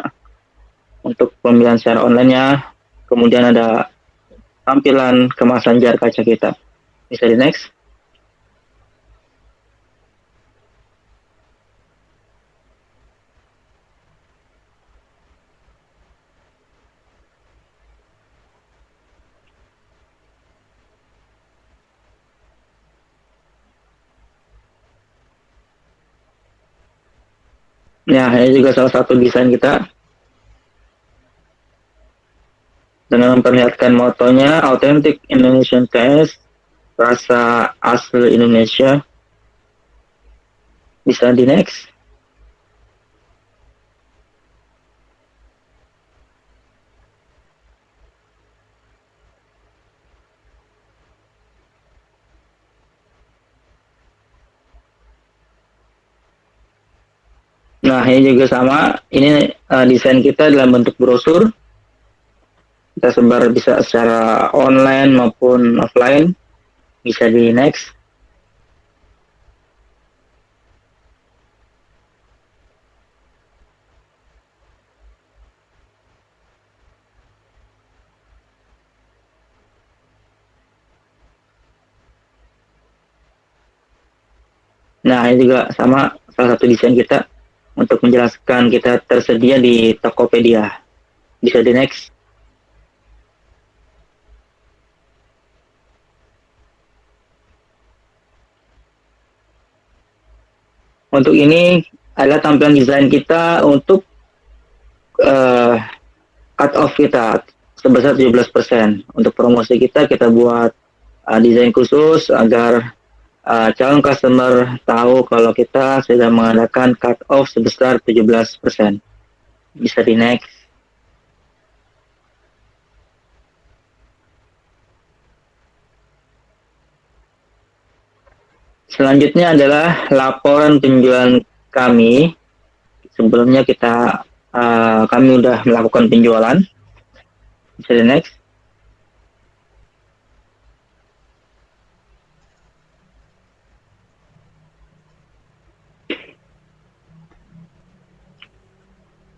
untuk pembelian secara online-nya, kemudian ada tampilan kemasan jar kaca kita. Bisa di next. Nah, ini juga salah satu desain kita dengan memperlihatkan motonya Authentic Indonesian Taste, rasa asli Indonesia. Bisa di next. Nah, ini juga sama. Ini desain kita dalam bentuk brosur. Kita sebar bisa secara online maupun offline. Bisa di next. Nah, ini juga sama salah satu desain kita untuk menjelaskan kita tersedia di Tokopedia. Bisa di next. Untuk ini adalah tampilan desain kita untuk cut off kita sebesar 17%. Untuk promosi kita buat desain khusus agar calon customer tahu kalau kita sedang mengadakan cut off sebesar 17%. Bisa di next. Selanjutnya adalah laporan penjualan kami. Sebelumnya kami udah melakukan penjualan. Bisa di next.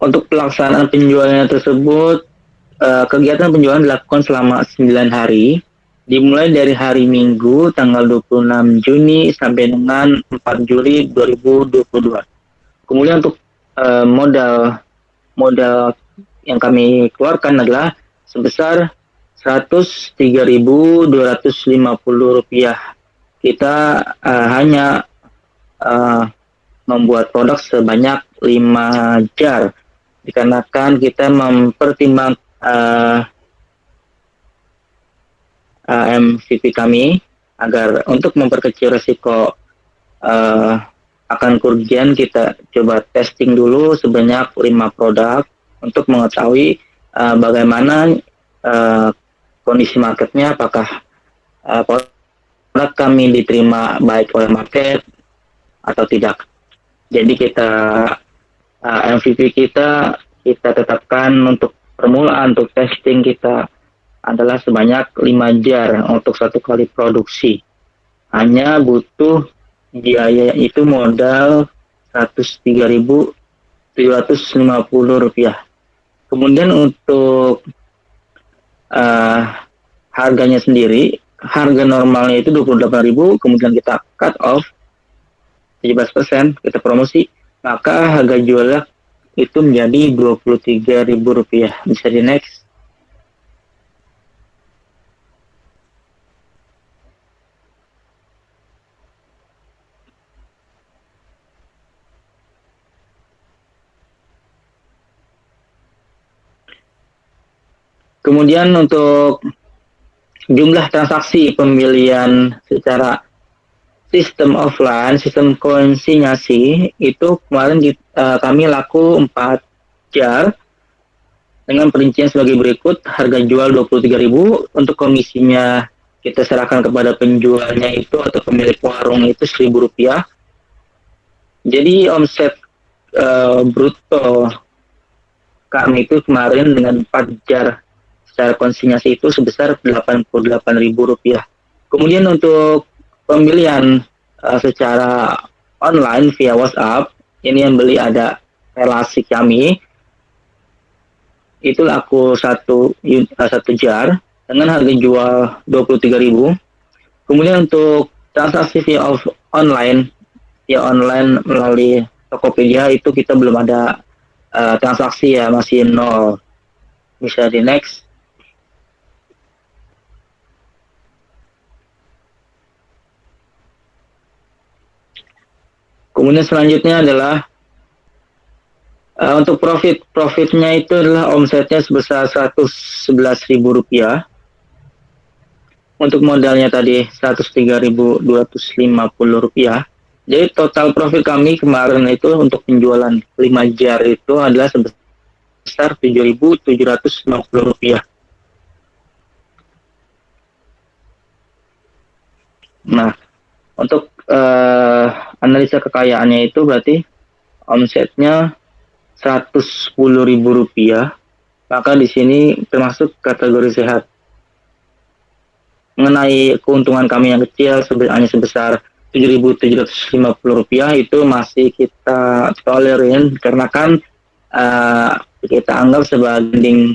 Untuk pelaksanaan penjualannya tersebut, kegiatan penjualan dilakukan selama 9 hari, dimulai dari hari Minggu tanggal 26 Juni sampai dengan 4 Juli 2022. Kemudian untuk modal yang kami keluarkan adalah sebesar Rp103.250. Kita hanya membuat produk sebanyak 5 jar, dikarenakan kita mempertimbang MVP kami agar untuk memperkecil resiko akan kerugian. Kita coba testing dulu sebanyak 5 produk untuk mengetahui bagaimana kondisi marketnya, apakah produk kami diterima baik oleh market atau tidak. Jadi MVP kita tetapkan untuk permulaan, untuk testing kita adalah sebanyak 5 jar untuk satu kali produksi. Hanya butuh biaya itu modal Rp103.750. Kemudian untuk harganya sendiri, harga normalnya itu Rp28.000, kemudian kita cut off 17%, kita promosi, maka harga jualnya itu menjadi Rp23.000. Bisa di next. Kemudian untuk jumlah transaksi pembelian secara sistem offline, sistem konsinyasi, itu kemarin kami laku 4 jar dengan perincian sebagai berikut. Harga jual Rp23.000, untuk komisinya kita serahkan kepada penjualnya itu atau pemilik warung itu Rp1.000. Jadi omset bruto kami itu kemarin dengan 4 jar secara konsinyasi itu sebesar Rp88.000. Kemudian untuk pembelian secara online via WhatsApp, ini yang beli ada relasi kami, itu laku satu jar dengan harga jual Rp23.000. Kemudian untuk transaksi via online melalui Tokopedia itu kita belum ada transaksi ya, masih 0. Bisa di next. Kemudian selanjutnya adalah untuk profitnya itu adalah omsetnya sebesar Rp111.000. Untuk modalnya tadi Rp103.250. Jadi total profit kami kemarin itu untuk penjualan 5 jar itu adalah sebesar Rp7.750. Nah, untuk analisa kekayaannya itu berarti omsetnya Rp110.000, maka di sini termasuk kategori sehat. Mengenai keuntungan kami yang kecil hanya sebesar Rp7.750 itu masih kita tolerin, karena kan kita anggap sebagai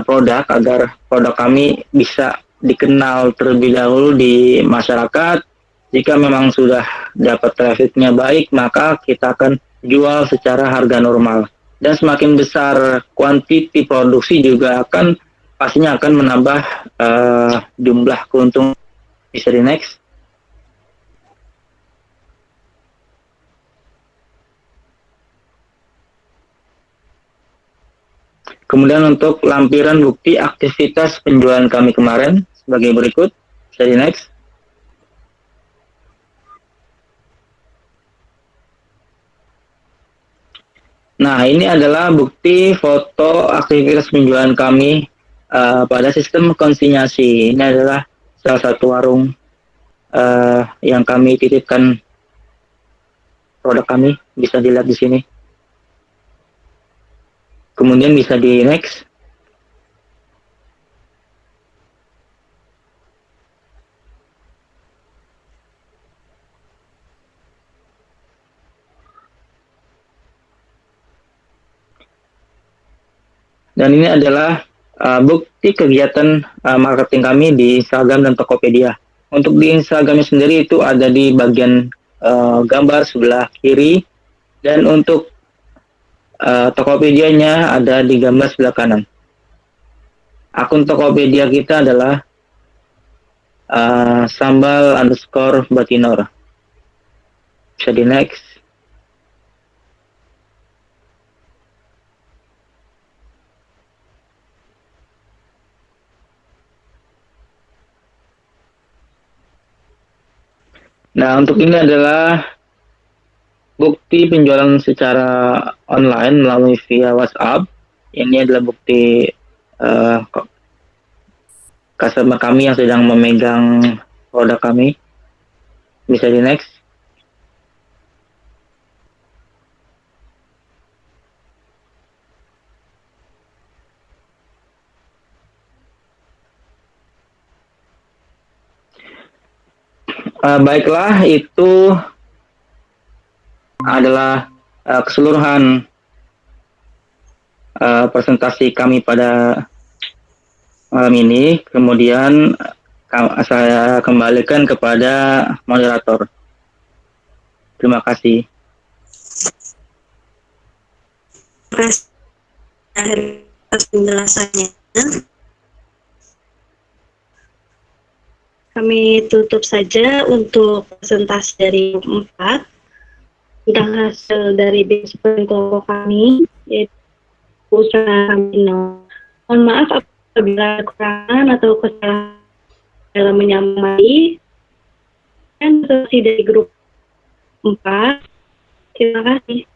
produk agar produk kami bisa dikenal terlebih dahulu di masyarakat. Jika memang sudah dapat trafficnya baik, maka kita akan jual secara harga normal. Dan semakin besar kuantiti produksi juga pastinya akan menambah jumlah keuntungan. Bisa di next. Kemudian untuk lampiran bukti aktivitas penjualan kami kemarin sebagai berikut. Bisa di next. Nah, ini adalah bukti foto aktivitas penjualan kami pada sistem konsinyasi. Ini adalah salah satu warung yang kami titipkan produk kami, bisa dilihat di sini. Kemudian bisa di next. Dan ini adalah bukti kegiatan marketing kami di Instagram dan Tokopedia. Untuk di Instagramnya sendiri itu ada di bagian gambar sebelah kiri, dan untuk Tokopedia-nya ada di gambar sebelah kanan. Akun Tokopedia kita adalah sambal_batinor. Bisa di next. Nah, untuk ini adalah bukti penjualan secara online melalui via WhatsApp. Ini adalah bukti customer kami yang sedang memegang produk kami. Bisa di next. Baiklah, itu adalah keseluruhan presentasi kami pada malam ini. Kemudian saya kembalikan kepada moderator. Terima kasih. Terima kasih atas penjelasannya. Kami tutup saja untuk presentasi dari 4 tentang hasil dari bisnis kelompok kami, yaitu usaha kami. Mohon maaf apabila ada kekurangan atau kesalahan dalam menyampaikan presentasi dari grup 4. Terima kasih.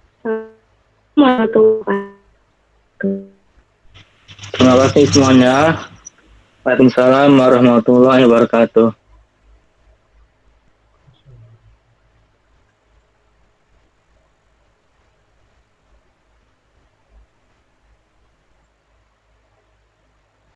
Terima kasih semuanya. Waalaikumsalam warahmatullahi wabarakatuh.